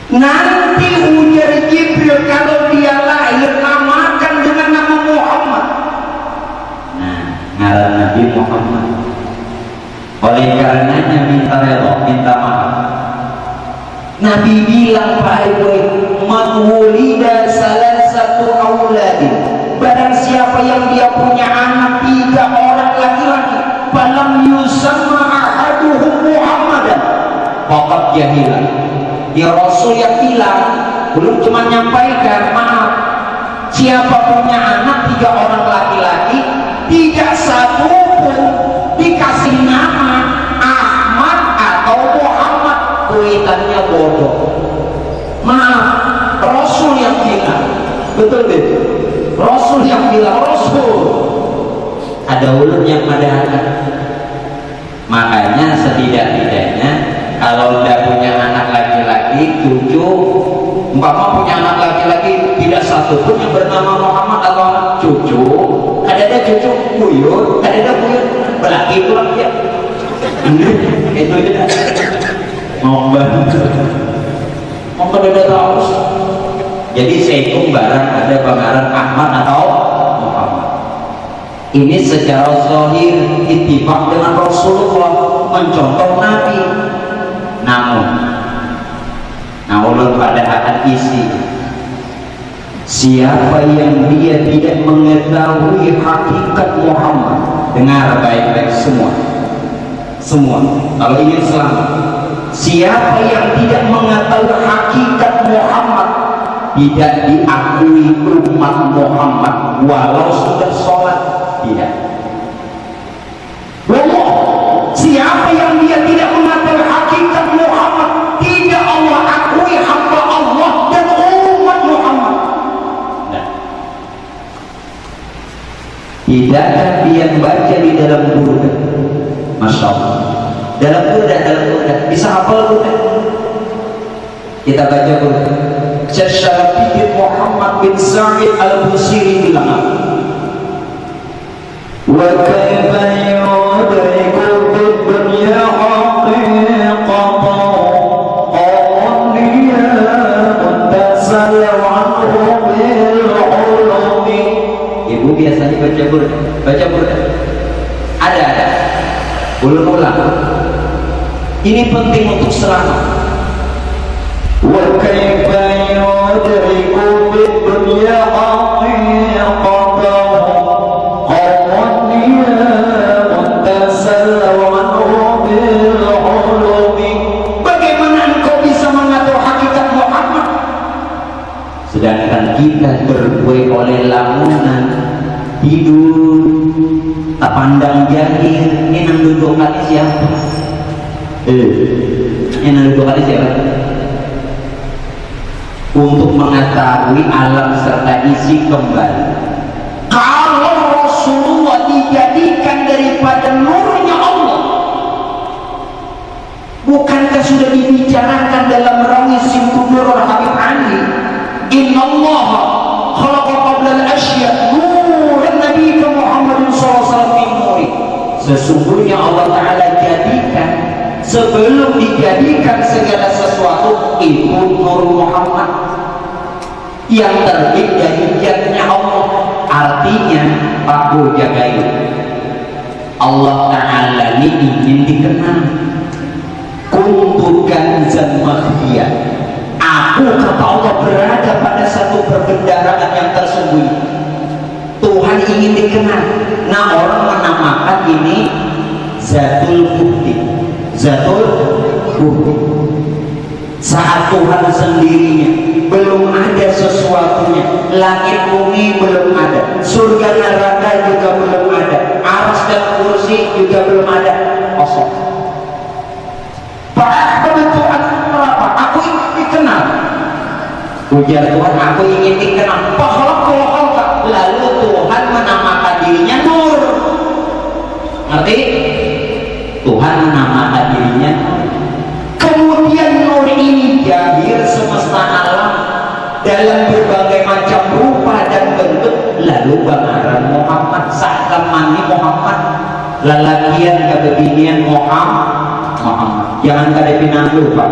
Nanti ujar Jibril kalau dia lahir namakan dengan nama Muhammad. Nah, ngaran Nabi Muhammad. Oleh karenanya minta rela, minta maaf. Nabi bilang Pak Ibu, man wulida salah satu auladin. Barang siapa yang dia punya anak 3 orang laki-laki, falam yusamma ahaduhum Muhammadan, faqad jahilan. Ya Rasul yang bilang, belum cuma nyampaikan, maaf, siapa punya anak 3 orang laki-laki, tidak satu pun dikasih nama Ahmad atau Muhammad, kuitannya bodoh. Maaf, Rasul yang bilang, betul betul, Rasul yang bilang, Rasul. Ada ulun yang ada anak. Makanya setidak-tidaknya kalau udah punya anak laki-laki, cucu, umpama punya anak laki-laki tidak satu pun yang bernama Muhammad atau anak cucu, ada cucu buyut, ada buyut belaki pulang dia. Itu aja. Mau beda terus. Jadi seikung barang ada pengaran Ahmad atau Muhammad. Ini secara zahir ittifaq dengan Rasulullah, mencontoh Nabi. Namun, ulun pada akan isi, siapa yang dia tidak mengetahui hakikat Muhammad, dengar baik-baik semua, kalau ingin selamat, siapa yang tidak mengetahui hakikat Muhammad, tidak diakui umat Muhammad walau sudah sholat, tidak. Siapa yang dia tidak mengetahui hakikat Muhammad, tidak Allah akui hamba Allah dan umat Muhammad. Nah. Tidakkah dia baca di dalam Burda? Masya Allah. Dalam Burda bisa hafal Burda? Kita baca Burda. Syekh Syarafidin Muhammad bin Sa'id al-Busiri bilang, wa kaifa yudriku bid-dunya haqiqatan qawliya muntasallu anhu bil-ulumi. Ibu biasanya baca Burda. Ada ulang. Ini penting untuk selamat. Wa kaifa yudriku bid-dunya haqiqatan sedangkan kita terbuai oleh lamunan tidur tak pandang jahil. Ini nang duduk kali siapa? Ini nang duduk kali siapa? Untuk mengetahui alam serta isi kembali. Kalau Rasulullah dijadikan daripada nurnya Allah, dibicarakan dalam rawi Simkudur Habib Ali, innallaha khalaqa qabla al-asya nuran Nabi Muhammad SAW min nuri. Sesungguhnya Allah Ta'ala jadikan, sebelum dijadikan segala sesuatu, itu Nur Muhammad yang terbit dari zatnya Allah. Artinya Pak Bu jagain, Allah Ta'ala ini ingin dikenal. Kuntu kanzan makhfiyah, aku kata Allah berada pada satu perbendaharaan yang tersembunyi. Tuhan ingin dikenal. Nah, orang menamakan ini Zatul Bukti. Zatul Bukti. Saat Tuhan sendirinya, belum ada sesuatunya. Langit bumi belum ada, surga neraka juga belum ada, arsy dan kursi juga belum ada, kosong. Pak Tuhan apa? Aku ingin dikenal. Ujar Tuhan, aku ingin dikenal. Lalu Tuhan menamakan dirinya Nur. Ngerti? Tuhan menamakan dirinya Nur. Kemudian Nur ini jahir semesta alam dalam berbagai macam rupa dan bentuk. Lalu bangaran Muhammad, sakamani Muhammad, lalakian kebeginian Muhammad. Jangan kada pinanggu Pak.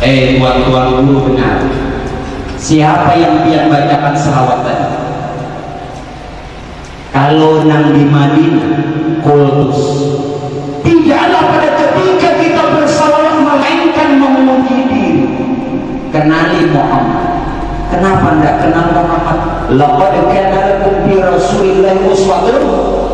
Tuan-tuan guru benar. Siapa yang biar bacakan selawat tadi? Kalau nang di Madinah kultus, tidaklah pada ketika kita bersalawat melainkan memuji diri. Kenali Muhammad. Kenapa tidak kenal Muhammad? Laqad kana lakum fi Rasulillahi uswatun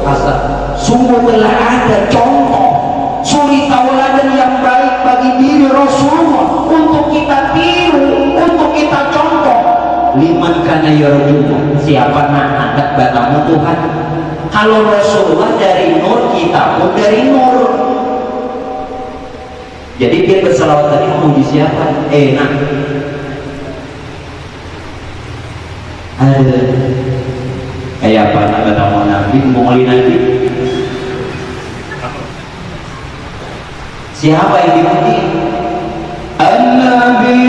hasanah. Sungguh telah ada contoh suri tauladan yang baik bagi diri Rasulullah untuk kita tiru, untuk kita contoh. Liman kana yarjuhu, siapa nak angkat batamu Tuhan. Kalau Rasulullah dari nur, kita pun dari nur. Jadi dia bersalawat tadi memuji siapa? Enak. Ada kayak apa nak batamu Nabi, mengoli Nabi. Siapa yang dipuji? An-Nabi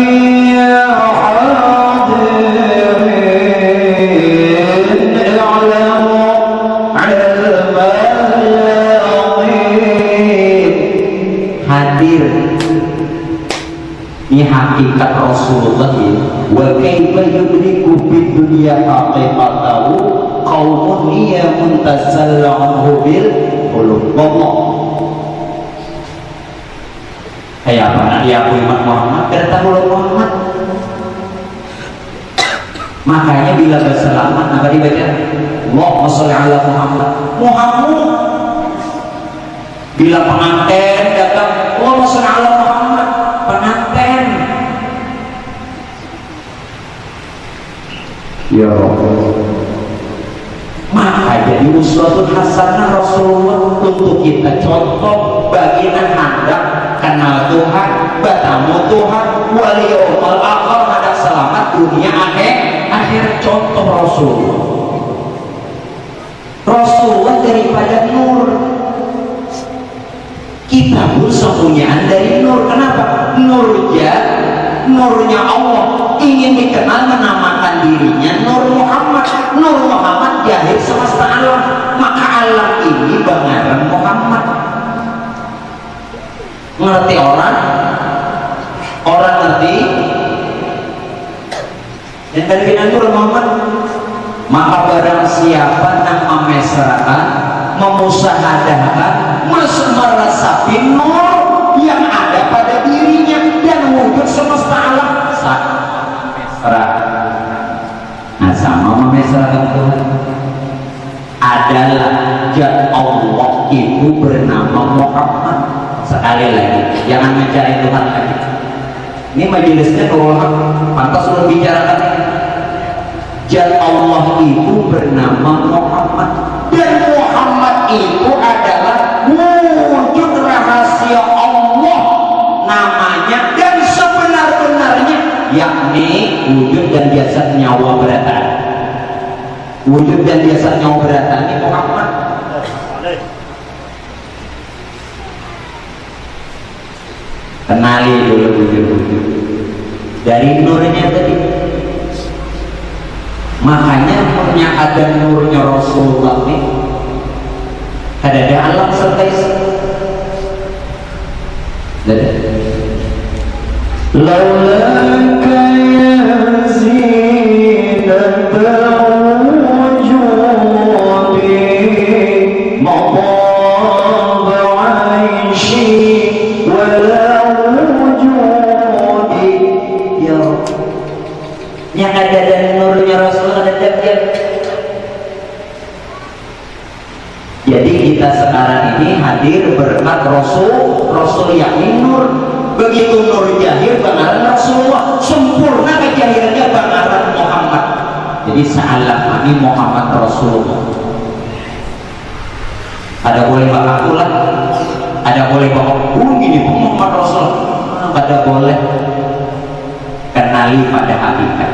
hadirin a'lamu al-malayin. Hadir. Ini hakikat Rasulullah ya. Wa kaifa yudriku bid dunya haqiqatahu qaumun niyamun tazallahu bil qulub. Kayak apa? Nanti aku iman Muhammad, bertahulah Muhammad. Makanya bila berselamat, apa dibaca? Allahumma sholli ala Muhammad. Muhammad. Bila pengantin datang, Allahumma sholli ala Muhammad. Pengantin. Ya Allah. Maka jadi uswatun hasanah Rasulullah untuk kita contoh bagi anak kenal Tuhan, bertemu Tuhan, wali yaumul akhir, ada selamat dunia akhir contoh Rasulullah. Rasulullah daripada nur. Kita pun semuanya dari nur. Kenapa? Nurnya Allah ingin dikenal, menamakan dirinya Nur Muhammad. Nur Muhammad jahir semesta alam, maka alam ini bangaran Muhammad. Ngerti orang? Orang ngerti? Yang dari Nur Muhammad. Maka barang siapa yang memesrakan, memusahadahkan, meresapi nur yang ada pada dirinya dan wujud semesta alam, nah sama memesrakan Tuhan adalah zat Allah itu bernama Muhammad. Sekali lagi, jangan mencari Tuhan lagi. Ini majelisnya kalau pantas sudah bicarakan ini. Zat Allah itu bernama Muhammad, dan Muhammad itu adalah wujud rahasia Allah namanya, dan sebenar-benarnya, yakni wujud dan jasad nyawa beratan. Wujud dan jasad nyawa beratan ini Muhammad. Kenali dulu bujur-bujur dari nurnya tadi. Makanya punya ada nurnya Rasulullah nih, ada alam serta isi. Laulaka ya zinatal wujudi maqab 'aishi wala wujudi. Ya yang ada dan nurnya Rasulullah ada dia. Jadi kita sekarang ini hadir berkat Rasul yakni nur. Begitu nur jahir bangaran Rasulullah, sempurna kejahirannya bangaran Muhammad. Jadi salah kami Muhammad Rasulullah. Ada boleh bakakulah, ada boleh bakakul ini Muhammad Rasulullah, ada boleh. Kenali pada hakikat.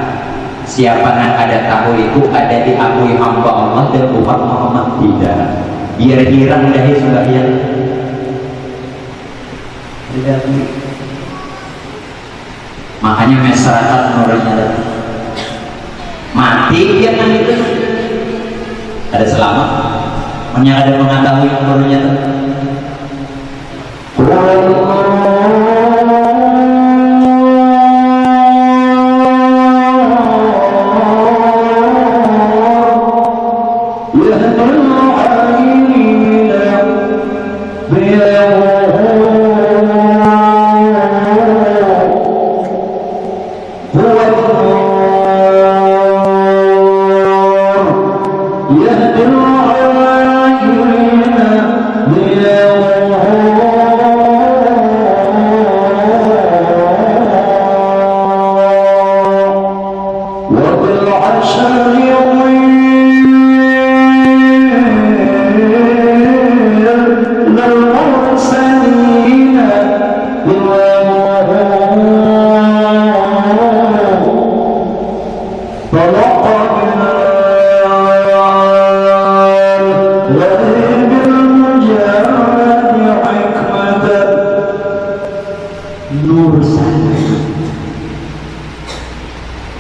Siapa yang ada tahu itu ada diakui hamba Allah dan bukan Muhammad tidak. Biar girang dahi sembahyang. Tidak. Makanya masyarakat nurnya mati dia kan itu ada selamat. Hanya ada mengetahui nurnya itu.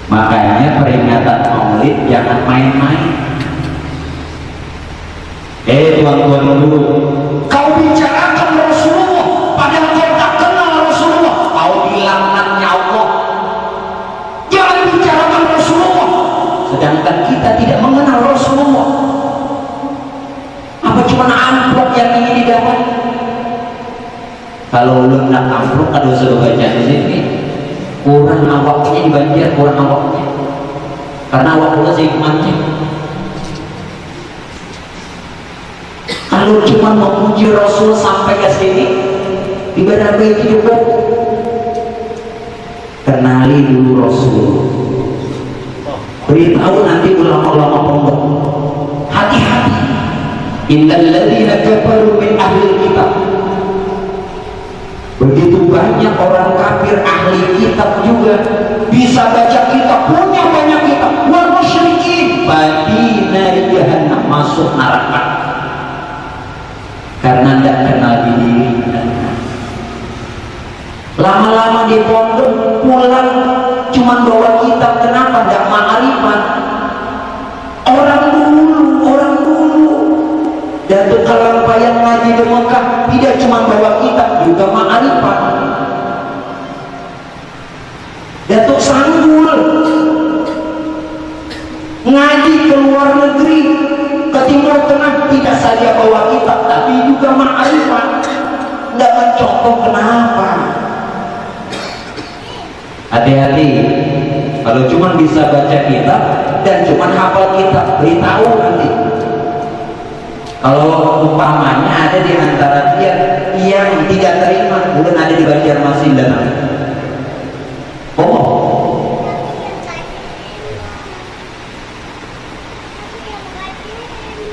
Makanya peringatan Maulid jangan main-main. Tuan-tuan dulu, kau bicarakan Rasulullah padahal kau tak kenal Rasulullah, kau dilaknatnya Allah. Jangan bicarakan Rasulullah sedangkan kita tidak mengenal Rasulullah. Apa cuma amplop yang ingin didapat? Kalau lu nak amplop kan sudah baca di sini, kurang awaknya di Banjar, kurang awaknya karena awak pula saya mancing. Kalau cuma memuji Rasul sampai ke sini ibadah baik hidup, kenali dulu Rasul, beritahu nanti ulama-ulama pondok, hati-hati. Innal ladzina kafaru min ahli kitab, begitu banyak orang kafir ahli kitab juga bisa baca kitab, punya banyak kitab, wal musyrikin badina jahannam, masuk neraka karena tidak kenal diri. Lama-lama di pondok pulang cuma bawa kitab, kenapa tidak ma'rifat? Orang dulu Datuk Kalampayan ngaji di Mekah tidak cuma bawa kitab, juga ma'rifat. Datuk Sanggul ngaji ke luar negeri, ke Timur Tengah, tidak saja bawa kitab tapi juga ma'rifat. Tidak mencontoh, kenapa? Hati-hati kalau cuma bisa baca kitab dan cuma hafal kitab, beritahu nanti. Kalau umpamanya ada di antara dia yang tidak terima, bukan ada di Banjarmasin dan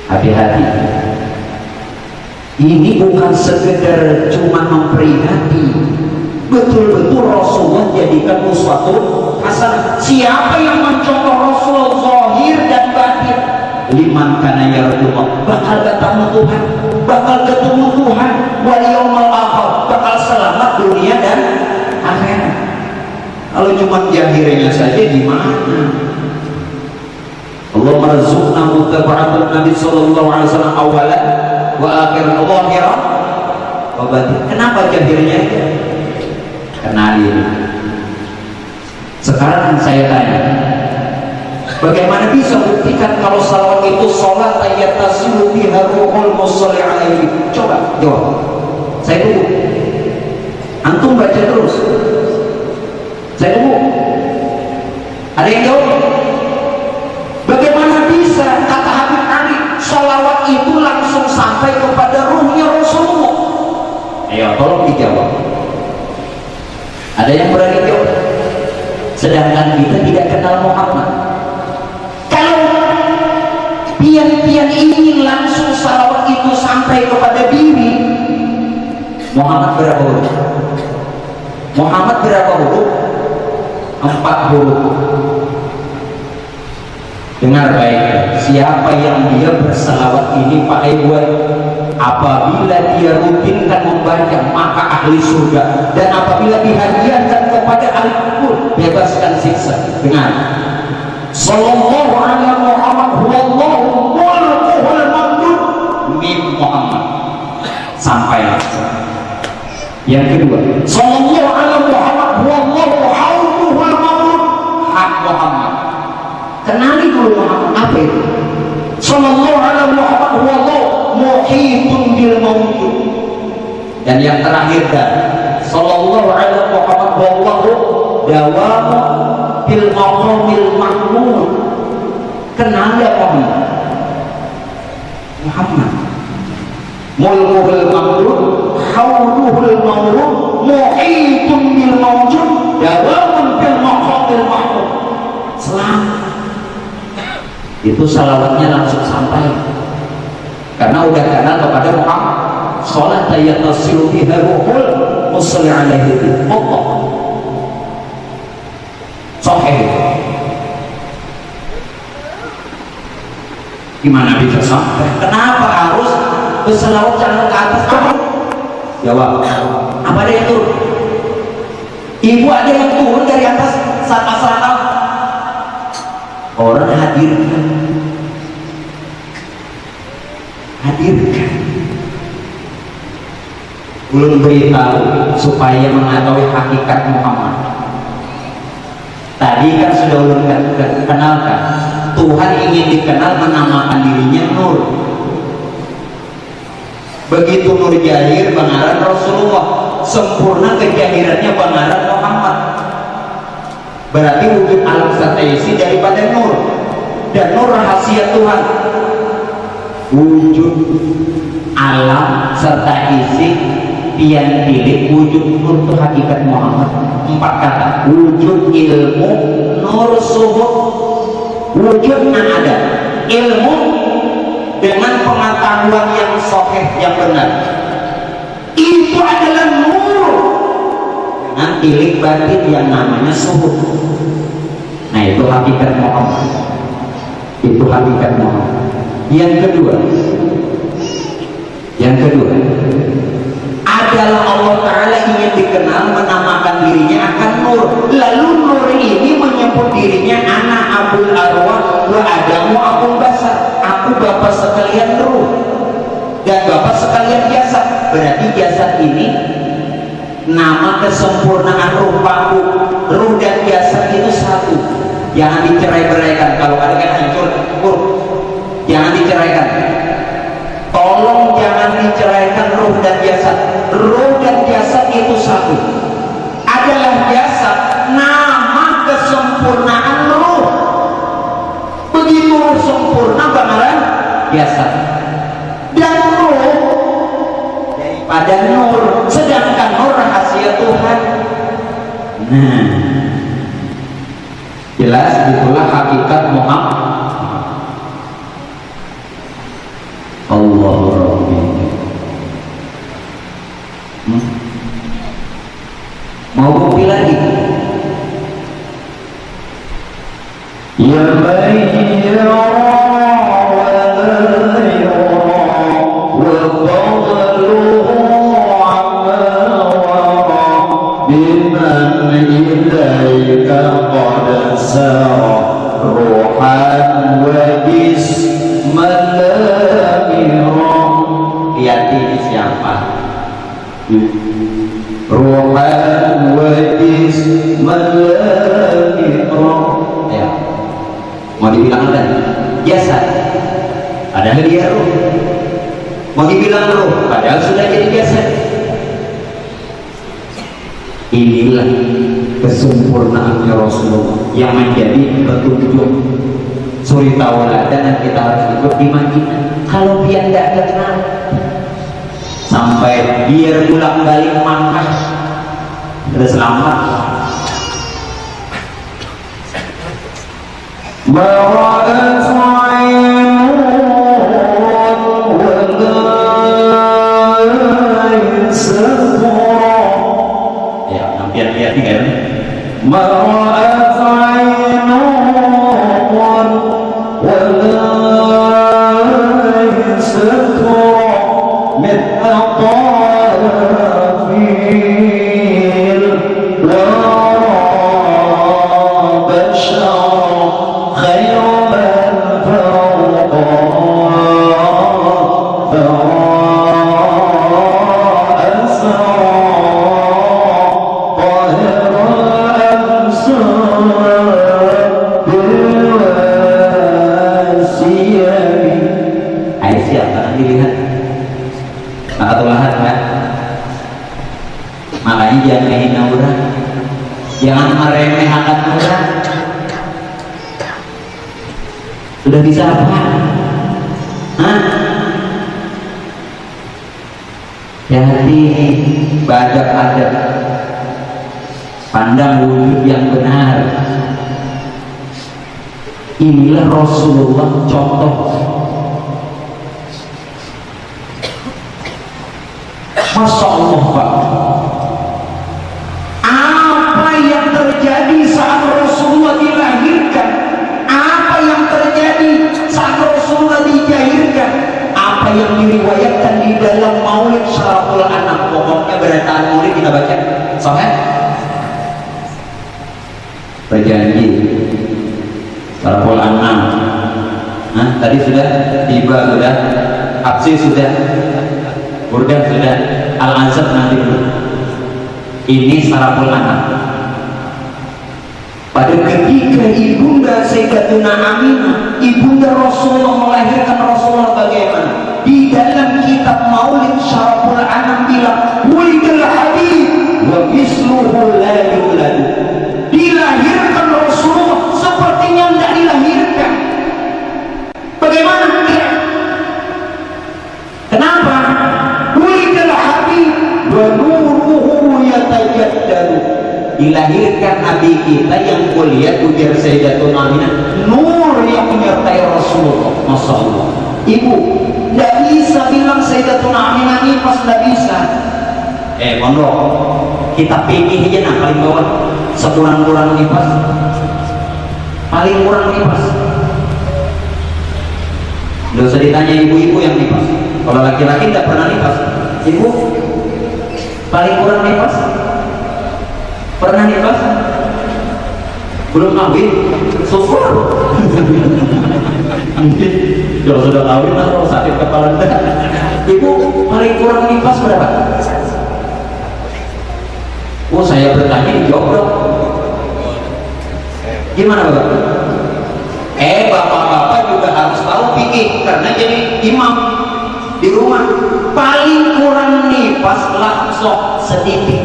hati-hati. Ini bukan sekedar cuma memperingati, betul-betul Rasulullah jadikan uswatun hasanah. Siapa yang mencontoh Rasul zahir dan batin, liman kana yarjullah, bakal ketemu Tuhan, bakal ketemu Tuhan, wal yaumal akhir, bakal selamat dunia dan akhirat. Kalau cuma jahirnya saja gimana? Allah marzuqna muttaba'atul Nabi sallallahu alaihi wasallam awalan wa akhiran zahiran wa batin. Kenapa jahirnya itu? Kenalin. Sekarang saya tanya, bagaimana bisa buktikan kalau salawat itu sholat yattasilu biha ruhul musalli alaihi? Coba jawab. Saya tunggu. Antum baca terus. Saya tunggu. Ada yang jawab? Bagaimana bisa kata Habib Ali salawat itu langsung sampai kepada ruhnya Rasulullah? Ayo tolong dijawab. Ada yang berani jawab? Sedangkan kita tidak kenal Muhammad. Kalau pian-pian ingin langsung salawat itu sampai kepada diri, Muhammad berapa huruf? Muhammad berapa huruf? 4 huruf. Dengar baik, siapa yang dia bersalawat ini Pak Iwan, apabila dia rutinkan membaca maka ahli surga, dan apabila dihadiahkan kepada ahli kubur bebaskan siksa. Dengar, sallallahu alaihi Muhammad huwallahu mulkuhul mamdud min Muhammad. Sampai yang kedua, sallallahu alaihi Muhammad huwallahu hauduhul mamdud hak Muhammad. Kenali dulu Muhammad apa itu? Sallallahu alaihi Muhammad huwallahu muhitun bil mawjud. Dan yang terakhir dan sallallahu alaihi Muhammad huwallahu dawamu bil maqamil mahmud. Kenali apa Muhammad? Mulkuhul mamdud, hauduhul mamdud, muhitun bil mawjud, dawamun bil maqamil mahmud. Selamat. Itu salawatnya langsung sampai karena udah kenal kepada Muhammad. Sholat yattasilu biha ruhul musalli alaihi Allah sahih. Gimana bisa sampai? Kenapa harus berselawat jangan ke atas? Jawab. Apa ada yang turun? Ibu ada yang turun dari atas saat asal orang hadirkan belum beritahu supaya mengetahui hakikat Muhammad. Tadi kan sudah ulun kenalkan, Tuhan ingin dikenal menamakan dirinya Nur. Begitu Nur jahir pengaran Rasulullah, sempurna kejahirannya pengaran Muhammad. Berarti wujud alam serta isi daripada nur, dan nur rahasia Tuhan. Wujud alam serta isi pian pilih wujud nur itu hakikat Muhammad. 4 kata: wujud ilmu, nur suhud, wujudnya ada ilmu dengan pengetahuan yang sahih yang benar, itu adalah nur dengan tilik batin yang namanya suhud. Nah itu hakikat Muhammad. Itu hakikat Muhammad. Yang kedua adalah Allah Ta'ala ingin dikenal menamakan dirinya akan nur. Lalu nur ini menyebut dirinya ana abul arwah wa adamu abul basar. Aku bapak sekalian ruh dan bapak sekalian jasad. Berarti jasad ini nama kesempurnaan ruh bangku. Ruh dan jasad itu satu. Jangan dicerai-beraikan. Kalau ada yang hancur, jangan diceraikan. Tolong jangan diceraikan ruh dan jasad. Ruh dan jasad itu satu. Adalah jasad nama kesempurnaan ruh. Begitu ruh sempurna bakalan jasad. Dan ruh daripada nur, sedangkan nur rahasia Tuhan. Nah, jelas itulah hakikat Muhammad. Allahu Rabbi. Mau bukti lagi? Ya bayyara wa la yara wa fadluhu amma wara ruhan wa jisman ya, mau dibilang apa? Jasad, padahal dia ruh. Mau dibilang ruh, padahal sudah jadi jasad. Inilah kesempurnaannya Rasulullah yang menjadi petunjuk suri tauladan dan kita harus ikut di Madinah. Kalau dia tidak kenal sampai biar pulang balik Makkah sudah selamat. Ya, lihat kan? Makanya jangan menghina orang, jangan meremehkan orang. Sudah bisa apa? Hah? Jadi badak adab, pandang wujud yang benar. Inilah Rasulullah contoh. Masya Allah Pak, apa yang terjadi saat Rasulullah dilahirkan, apa yang terjadi saat Rasulullah dijahirkan, apa yang diriwayatkan di dalam Maulid Syaraful Anam. Pokoknya berataan Maulid kita baca sampai berjanji Syaraful Anam. Nah, tadi sudah tiba, sudah aksi, sudah Burdah, sudah Al-Azab nanti. Ini Syaraful Anam. Pada ketika ibunda Sayyidatuna Aminah, ibunda Rasulullah melahirkan Rasulullah, bagaimana? Di dalam kitab Maulid Syaraful Anam bilang, "Wulidul Habib wa misluhu la yulad." Dilahirkan Rasulullah sepertinya tidak dilahirkan. Bagaimana? Kenapa? Wulidul Habib wa nuruhu yatajaddadu. Dilahirkan Nabi kita yang kuliah ujar Sayyidatuna Aminah, nur yang menyertai Rasulullah. Masya Allah. Ibu tidak bisa bilang Sayyidatuna Aminah nifas, tidak bisa. Pondok kita pilih aja, nah paling bawah sekurang-kurang nifas, paling kurang nifas. Tidak usah ditanya ibu-ibu yang nifas. Kalau laki-laki tidak pernah nifas, ibu paling kurang nifas. Pernah nifas? Belum kawin? Syukur. Kalau sudah kawin lah, kalau sakit kepala. Ibu paling kurang nifas berapa? Oh, saya bertanya dijawab dong. Gimana Bapak? Bapak-bapak juga harus tahu fikih karena jadi imam di rumah. Paling kurang nifas langsung sedikit.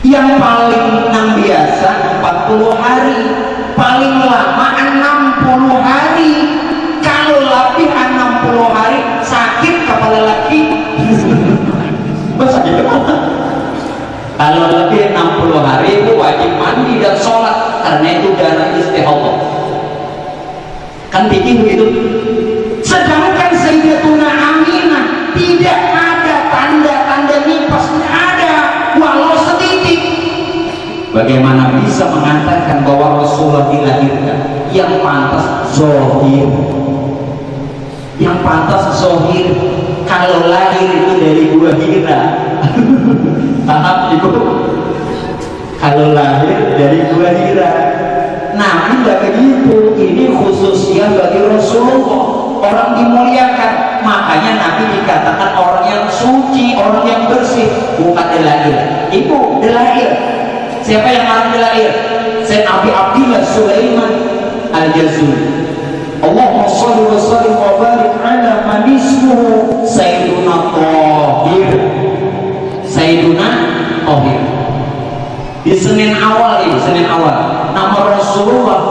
Yang paling biasa 40 hari, paling lama 60 hari. Kalau lebih 60 hari sakit kepala laki. Sakit kepala. Kalau lebih 60 hari itu wajib mandi dan sholat karena itu darah istihadah. Kan bikin begitu. Sedangkan Sayyidatuna Aminah tidak ada tanda-tanda nifas, tidak ada, walau sedikit. Bagaimana bisa mengatakan bahwa Rasulullah dilahirkan? Yang pantas zohir, yang pantas zohir. Kalau lahir itu dari buah hira. Paham ibu? Kalau lahir dari buah hira. Nah, tidak begitu. Ini khususnya bagi Rasulullah, orang dimuliakan. Makanya Nabi dikatakan orang yang suci, orang yang bersih, bukan delail. Ibu delail. Siapa yang ngarang delail? Sayyid Abi Abdillah Sulaiman Al-Jazuli. Allahumma shalli wa sallim wa barik ala man ismuhu Sayyiduna Thahir. Sayyiduna Thahir. Di Senin awal ini, Senin awal, nama Rasulullah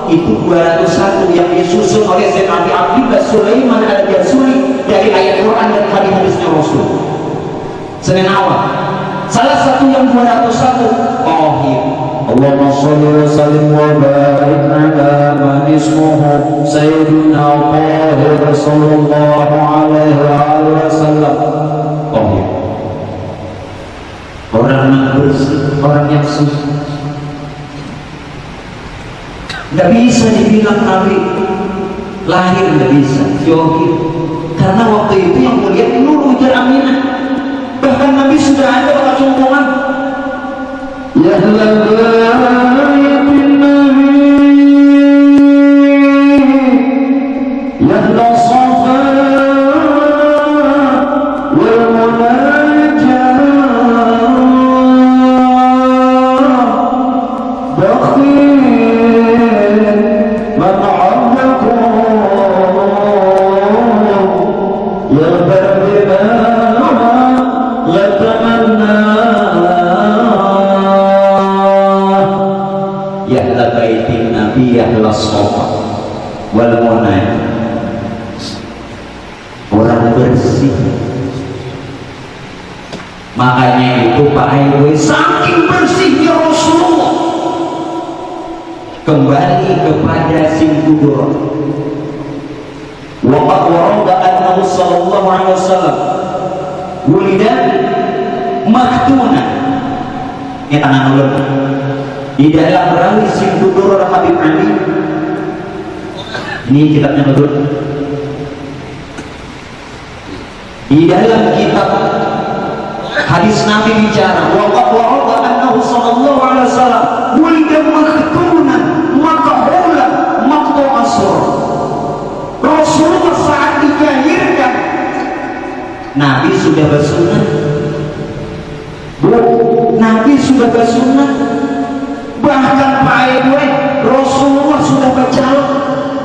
itu 201 yang disusun oleh Sayyid Abi Abdillah Sulaiman Al-Jazuli dari ayat Quran dan hadis-hadisnya Rasul. Senin awal. Salah satu yang 201 Thahir. Allahumma shalli wa sallim wa barik ala man ismuhu Sayyidina Thahir sallallahu alaihi wasallam. Thahir. Orang yang bersih, orang yang suci. Tidak bisa dibilang Nabi lahir, tidak bisa Yohir, karena waktu itu yang melihat Nur Ujar Aminah. Bahkan Nabi sudah ada pada cungkungan. Ya orang bersih. Makanya itu Pak Aiwe saking bersihnya Rasulullah kembali kepada Simkudur. Waqad warada annahu sallallahu alaihi wasallam wulida maktuna. Ini tangan ulun di dalam rawi Simkudur Habib Ali. Ini kitabnya betul. Di dalam kitab hadis Nabi bicara waqad warada annahu sallallahu alaihi wasallam wulida maktunan maqhulan maqtu asr. Rasulullah saat dilahirkan Nabi sudah bersunat. Bu, Nabi sudah bersunat. Bahkan Pak Aiwe Rasulullah sudah berjalan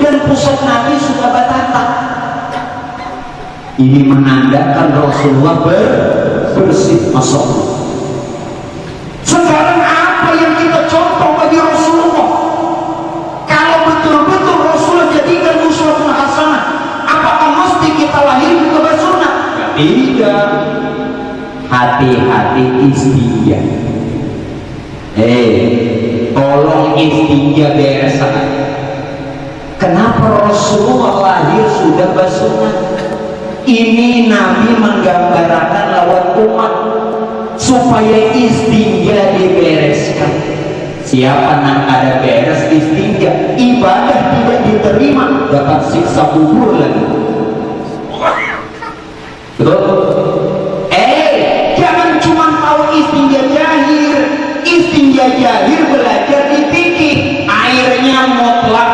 dan pusat Nabi sudah bertata. Ini menandakan Rasulullah bersih. Masya Allah. Sekarang apa yang kita contoh bagi Rasulullah? Kalau betul-betul Rasulullah jadikan uswatun hasanah, apakah mesti kita lahir juga bersunat? Tidak. Hati-hati istinja. Tolong istinja beres. Kenapa Rasulullah lahir sudah bersunat? Ini Nabi menggambarkan lawan umat supaya istinja dibereskan. Siapa yang ada beres istinja, ibadah tidak diterima, dapat siksa kubur lagi. Betul? Jangan cuma tahu istinja jahir. Istinja jahir belajar di fikih, airnya mutlak,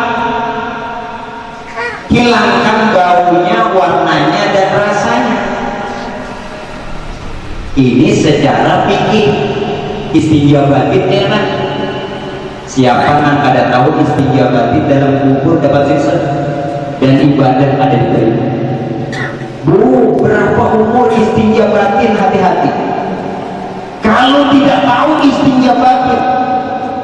hilangkan baunya, warnanya dan rasanya. Ini secara fikih. Istinja batin enak. Siapa yang ada tahu istinja batin dalam kubur dapat siksa dan ibadah ada diterima. Bu, berapa umur istinja batin? Hati-hati. Kalau tidak tahu istinja batin,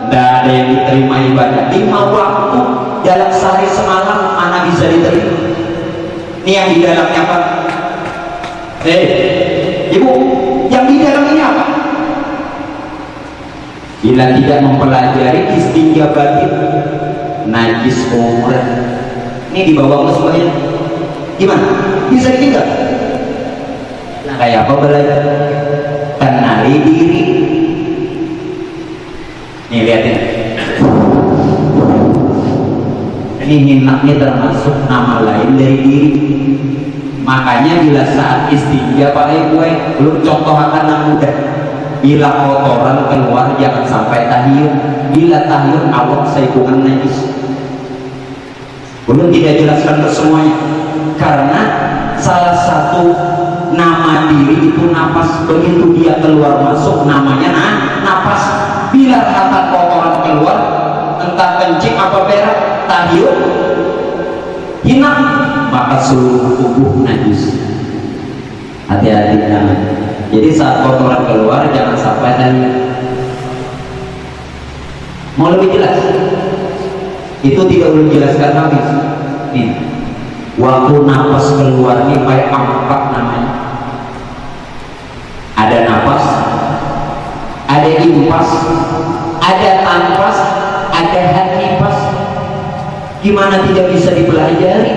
tidak ada yang diterima ibadah. 5 waktu dalam sehari semalam mana bisa diterima? Ini yang di dalamnya apa? Ibu, yang di dalam ini apa? Bila tidak mempelajari istinja batin, najis umur. Ini dibawa ke semuanya. Gimana? Bisa ditinggal? Nah, kayak apa belajar? Kenali diri. Nih lihatin. Ini hinaknya termasuk nama lain dari diri. Makanya bila saat istinja pakai gue, lu contoh akan yang mudah. Bila kotoran keluar jangan sampai tahyun. Bila tahyun awak saikungan najis. Belum tidak jelaskan ke semuanya. Karena salah satu nama diri itu napas. Begitu dia keluar masuk namanya napas. Bila kata kotoran keluar, entah kencing apa berak, tahiuk, hina, maka seluruh tubuh najis. Hati-hati jangan. Jadi saat kotoran keluar jangan sampai tahiuk. Mau lebih jelas? Itu tidak boleh dijelaskan habis. Nih, waktu napas keluar ini kayak empat namanya. Ada napas, ada impas, ada tanpas, ada hanipas. Gimana tidak bisa dipelajari?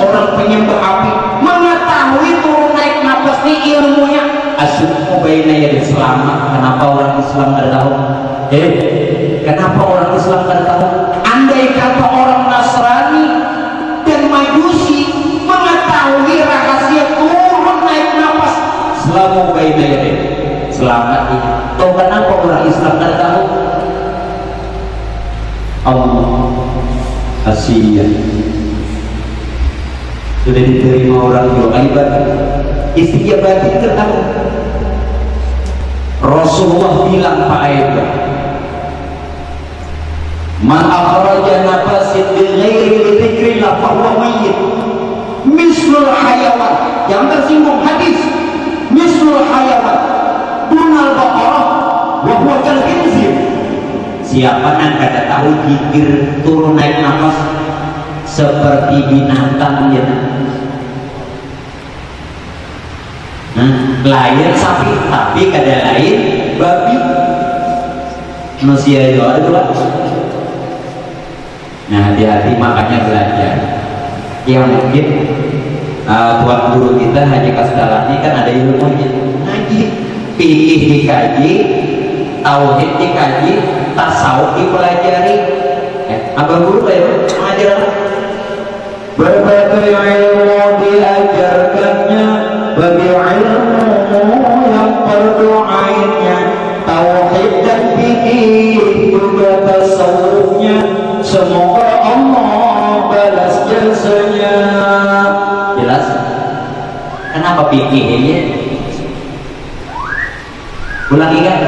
Orang penyembah api mengetahui turun naik nafas ini ilmunya asyukku bainaya dan selamat. Kenapa orang Islam nggak tahu? Kenapa orang Islam nggak tahu? Andai kata orang Nasrani dan Majusi mengetahui rahasia turun naik nafas selamat bainaya dan selamat ini, tahu kenapa orang Islam nggak tahu? Allah Asia sudah diterima orang doa ibadah istighfar ketahu. Rasulullah bilang Pak Aida, man akhraja nafasin bi ghairi dzikrillah fa huwa mayyit mislul hayawan. Yang tersinggung hadis mislul hayawan dunal baqarah wa huwa kal khinzir. Siapa yang kada tahu zikir turun naik nafas seperti binatang ya. Lain sapi tapi kada lain babi manusia itu ada dua. Nah hati-hati makanya belajar. Yang mungkin tuan guru kita Haji Kasdalani kan ada ilmunya, ngaji fikih dikaji, tauhid dikaji, tasawuf dipelajari. Abang guru ya mengajar berbagai ilmu diajarkannya, bagi ilmu yang perlu ainnya, tauhid dan fikih juga tasawufnya. Semoga Allah balas jasanya. Jelas? Kenapa fikihnya? Ulangi kan?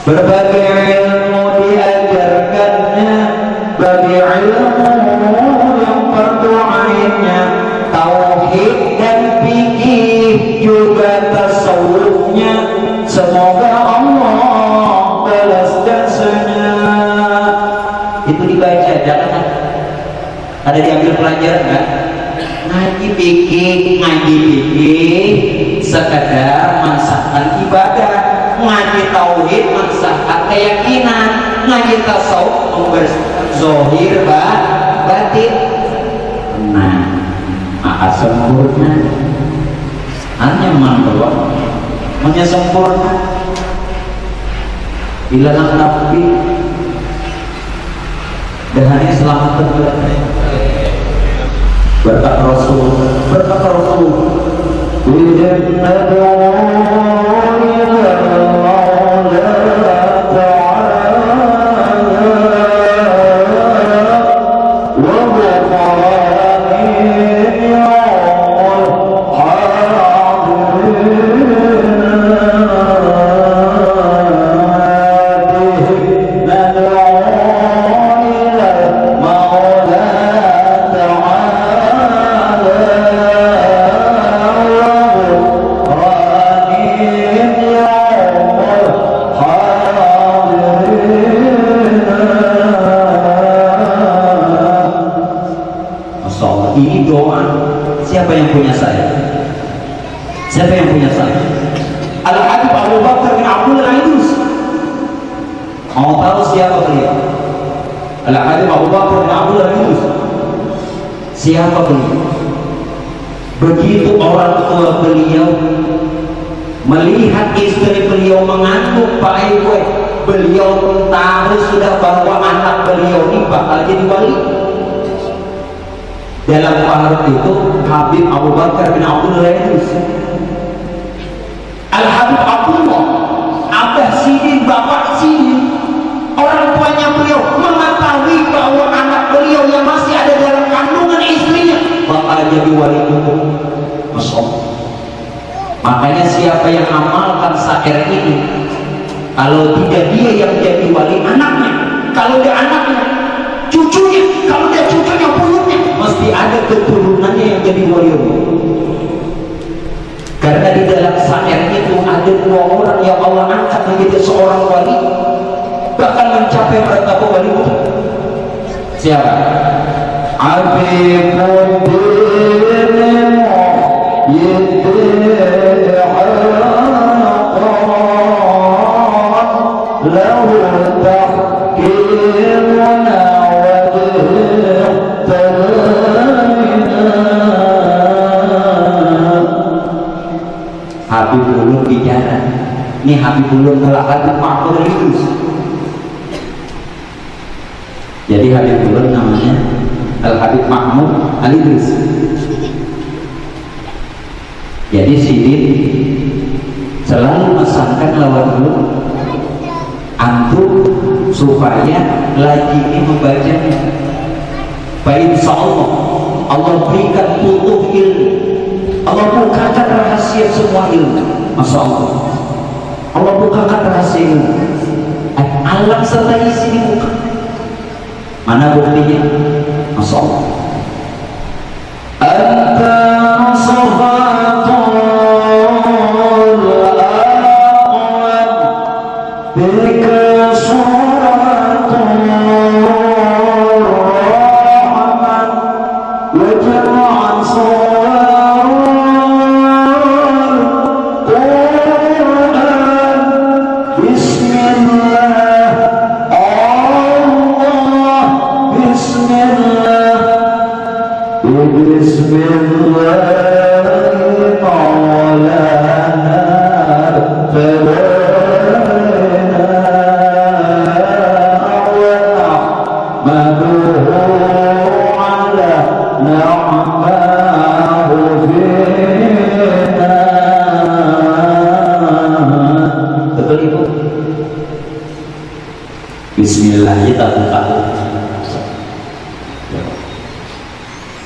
Berbagai ilmu diajarkannya, bagi ilmu yang perlu ainnya, tauhid dan fikih juga tasawufnya. Semoga Allah balas jasanya. Itu dibaca, jangan ada diambil pelajaran kan? Ngaji fikih sekadar mensahkan ibadah, ngaji tauhid mensahkan keyakinan, ngaji tasawuf membersihkan zahir batin. Nah, maka sempurna hanya mandoa hanya sempurna bila tapi dahannya selamat berkat Rasul ini doa. Siapa yang punya saya? Siapa yang punya saya? Al-Habib Abu Bakar bin Abdul Aziz. Mau tahu siapa beliau? Al-Habib Abu Bakar bin Abdullah bin Yusuf. Siapa beliau? Begitu orang tua beliau melihat istri beliau mengandung Pak Ibu, beliau pun tahu sudah bahwa anak beliau ini bakal jadi wali. Dalam paruh itu Habib Abu Bakar bin Abdullah bin Yusuf, Al-Habib Abdullah, Abah Sidin, Bapak Sidin, orang tuanya beliau mengetahui bahwa anak beliau yang masih ada dalam kandungan istrinya bakal jadi wali itu. Masya Allah. Makanya siapa yang amalkan syair ini, kalau tidak dia yang jadi wali, anaknya, kalau dia anaknya, cucunya, kalau dia cucunya, pulutnya, mesti ada keturunannya yang jadi wali. Karena di dalam syair itu ada dua orang yang Allah angkat menjadi seorang wali, bahkan mencapai martabat wali. Siapa? Abibuddin Habib Ulum bicara. Ini Habib Ulum telah Habib Mahmud Al-Idrus. Jadi Habib Ulum namanya Al-Habib Mahmud Al-Idrus. Jadi Sidin selalu mesankan lawan dulu antum supaya lagi ini membacanya. Baik, insya Allah Allah berikan tutup ilmu, Allah bukakan rahasia semua ilmu. Masya Allah, Allah bukakan rahasia ilmu, alam serta isi dibuka. Mana buktinya? Masya Allah. Anta Bismillah, kita buka.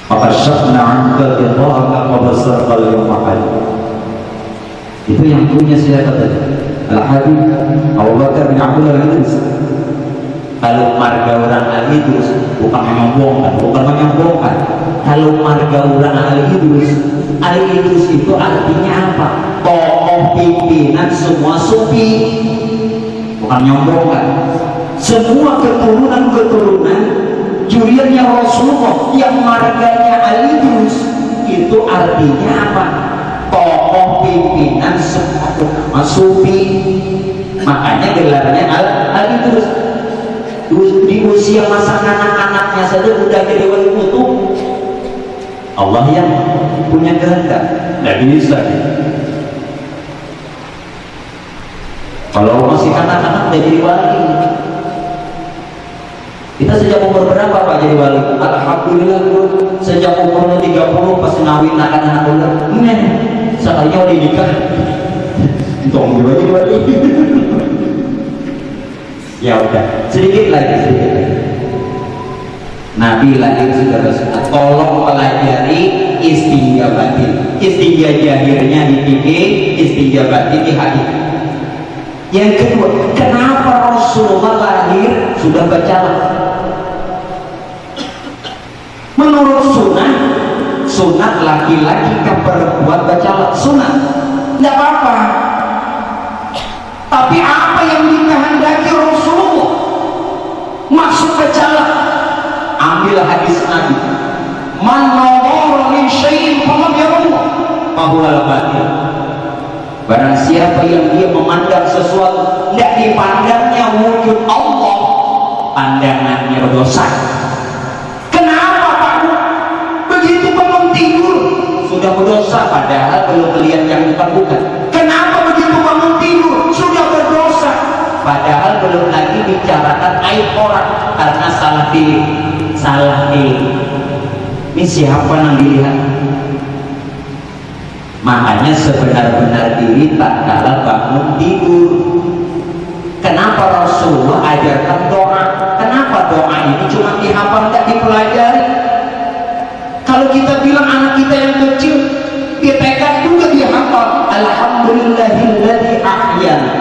Maka syafna anka ghita'aka wa basarqa al-yawma hadid. Itu yang punya siapa tadi? Al-Habib Abu Bakar bin Abdullah bin Yusuf. Kalau marga orang Al-Idrus bukan menyombongkan, bukan menyombongkan. Kalau marga orang Al-Idrus, Al-Idrus itu artinya apa? Tokoh pimpinan semua sufi, bukan menyombongkan. Semua keturunan juriannya Rasulullah yang marganya Al-Idrus itu artinya apa? Tokoh pimpinan semua sufi. Makanya gelarnya Al-Idrus. Di usia masa anak-anaknya saja udah jadi wali kutub. Allah yang punya kehendak, tidak bisa. Kalau masih anak-anak udah jadi wali. Kita sejak umur berapa Pak jadi wali? Alhamdulillah bro, sejak umur 30 pas ngawin anak-anak ular. Sekalinya udah nikah. Tolong juga jadi wali. Ya udah, sedikit lagi. Nabi lahir sudah Rasulullah. Tolong pelajari istinja batin. Istinja jahirnya di fikih, istinja batin di hadis. Yang kedua, kenapa Rasulullah lahir sudah berjalan? Menurut sunat laki-laki ke perempuan berjalan sunat, tidak apa-apa. Tapi apa yang dikehendaki Rasulullah masuk ke jalan? Ambil hadis Nabi, man nawara min syai'in falam yarallah fahuwal batil. Barang siapa yang dia memandang sesuatu tidak dipandangnya wujud Allah, pandangannya berdosa. Kenapa Pak? Begitu bangun tidur sudah berdosa, padahal belum melihat yang bukan-bukan. Kenapa begitu bangun tidur sudah berdosa, padahal belum lagi bicarakan aib orang karena salah pilih. Ini siapa yang dilihat? Makanya sebenar-benar diri tak kalah bangun tidur. Kenapa Rasulullah ajarkan doa? Kenapa doa ini cuma dihafal, tidak dipelajari? Kalau kita bilang anak kita yang kecil, dia TK juga dia hafal. Alhamdulillahilladzi ahyana.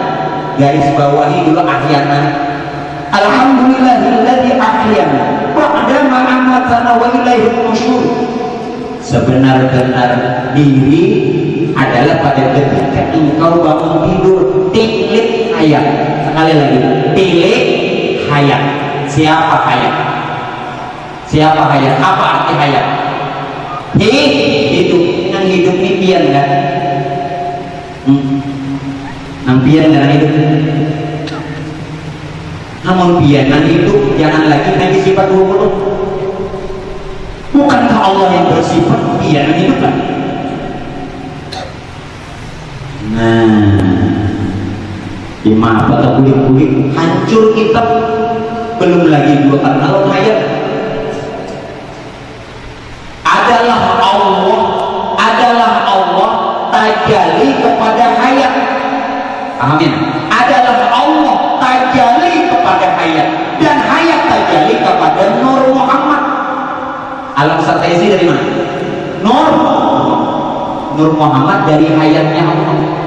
Garis bawahi dulu ahyana. Alhamdulillahilladzi ahyana ba'da ma amatana wa ilaihil nusyur. Sebenar-benar diri adalah pada ketika engkau bangun tidur. Tilik hayat. Sekali lagi, tilik hayat. Siapa hayat? Siapa hayat? Apa arti hayat? Hidup. Yang hidup ini pian kan? Nang pian dengan hidup. Namun pian nang hidup jangan lagi nanti sifat 20. Bukankah Allah yang bersifat pian nang hidup kan? Maaf atau kulit-kulit hancur kita. Belum lagi dua karena Allah hayat adalah Allah tajalli kepada hayat. Amin. Adalah Allah tajalli kepada hayat, dan hayat tajalli kepada Nur Muhammad. Alam satesi dari mana? Nur Muhammad dari hayatnya Allah.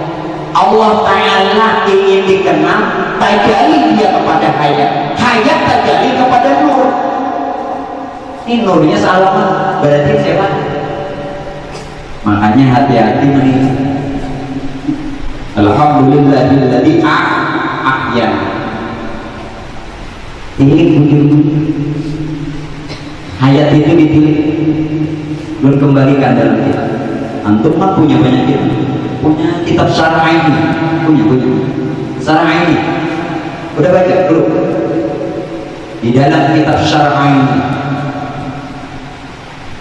Allah Ta'ala ingin dikenal, tajalli dia kepada hayat tajalli kepada nur. Ini nurnya salah, berarti siapa? Makanya hati-hati nih. Alhamdulillahilladzi ahyana. Ini hayat itu dipilih, belum kembalikan dalam kitab. Antum mah punya banyak kitab, punya kitab Syarah ini, punya Syarah ini. Udah baca belum? Di dalam kitab Syarah ini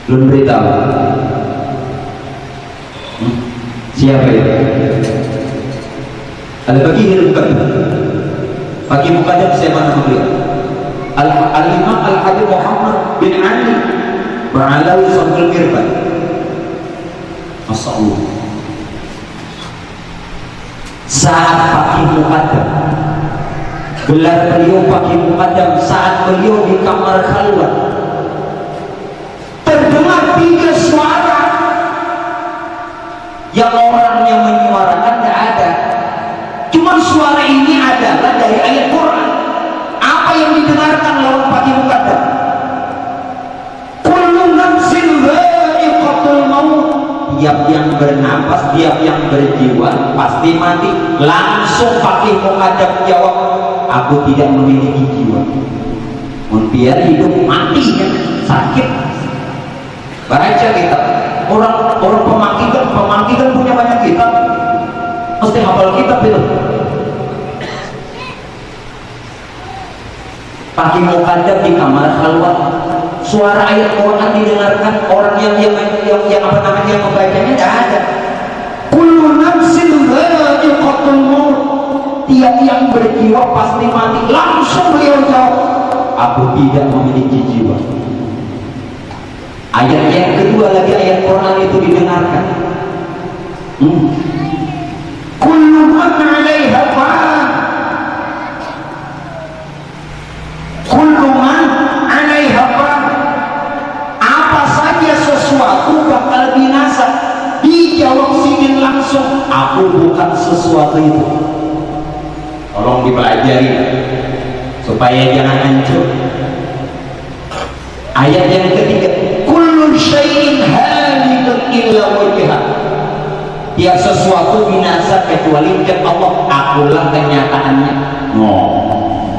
belum beritahu. Siapa itu? Al-Baqi Muqaddam, siapa nama beliau? Al-Imam Al-Habib Muhammad bin Ali Ba'alawi Sabul Mirban. Masya Allah. Saat Baqi Muqaddam, gelar beliau Baqi Muqaddam, saat beliau di kamar khalwat, terdengar 3 suara yang orang yang menyuarakan tidak ada. Cuma suara ini adalah dari ayat Quran. Apa yang didengarkan lawan Baqi Muqaddam? Kullu nafsin dha'iqatul maut. Tiap yang bernapas, tiap yang berjiwa pasti mati. Langsung Baqi Muqaddam jawab, aku tidak memiliki jiwa. Biar hidup mati kan sakit. Baca kita. Orang pemangkitan punya banyak kitab, mesti hafal kitab itu. Baqi Muqaddam di kamar khalwat, suara ayat Quran didengarkan, orang yang apa namanya yang membacanya tidak ada. Kullu nafsin dha'iqatul maut. Tiap yang berjiwa pasti mati. Langsung beliau jawab, aku tidak memiliki jiwa. Ayat yang kedua lagi ayat Quran itu didengarkan. Kullu man 'alaiha fan. Kullu man 'alaiha fan. Apa saja sesuatu bakal binasa. Dijawab sini langsung, aku bukan sesuatu itu. Tolong dipelajari supaya jangan hancur. Ayat yang ketiga, kullu syai'in halikun illa wajhah. Tiap sesuatu binasa kecuali wajah Allah. Akulah kenyataannya.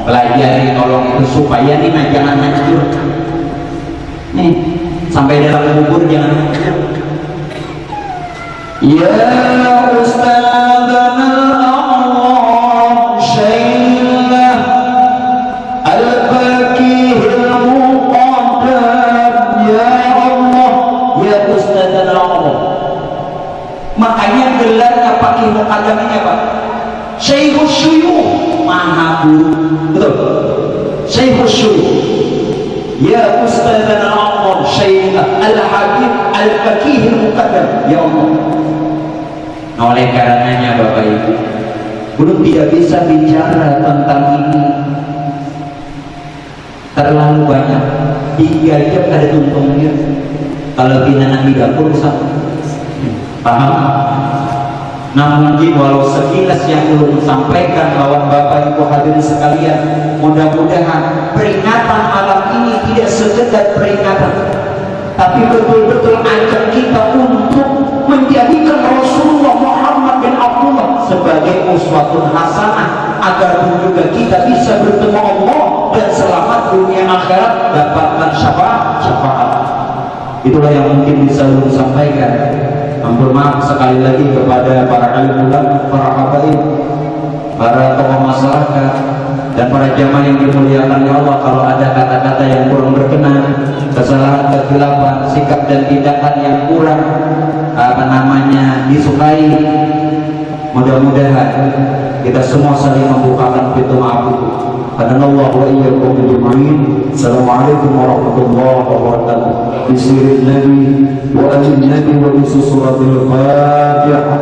Pelajari tolong itu supaya ini jangan hancur. Nih, sampai dalam kubur jangan hancur. Ya Ustadzana al-A'lam Syaikhah Al-Baqi agamanya Pak? Syekhus Syuyukh, maha guru. Betul? Syekhus Syuyukh. Ya Ustadzana Allah Syekh Al-Habib Al-Faqih Al-Muqaddam. Ya Allah. Nah, oleh karenanya Bapak Ibu, belum tidak bisa bicara tentang ini terlalu banyak. 3 jam ada tuntungnya. Kalau kita nanti dapur paham? Nah mungkin walau sekilas yang belum sampaikan lawan Bapak Ibu hadirin sekalian, mudah-mudahan peringatan malam ini tidak sekedar peringatan, tapi betul-betul ajak kita untuk menjadikan Rasulullah Muhammad bin Abdullah sebagai uswatun hasanah, agar pun juga kita bisa bertemu Allah dan selamat dunia akhirat, dapatkan syafaat. Itulah yang mungkin bisa saya sampaikan. Ampun maaf sekali lagi kepada para alim ulama, para habaib, para tokoh masyarakat, dan para jamaah yang dimuliakan oleh Allah. Kalau ada kata-kata yang kurang berkenan, kesalahan, kekhilapan, sikap dan tindakan yang kurang disukai, mudah-mudahan kita semua saling membukakan pintu maaf itu. Hadanallahu wa iyyakum ajma'in. Assalamualaikum warahmatullahi wabarakatuh. Bismillahirrahmanirrahim. Wa al-nabi wa bi suratil Fatihah.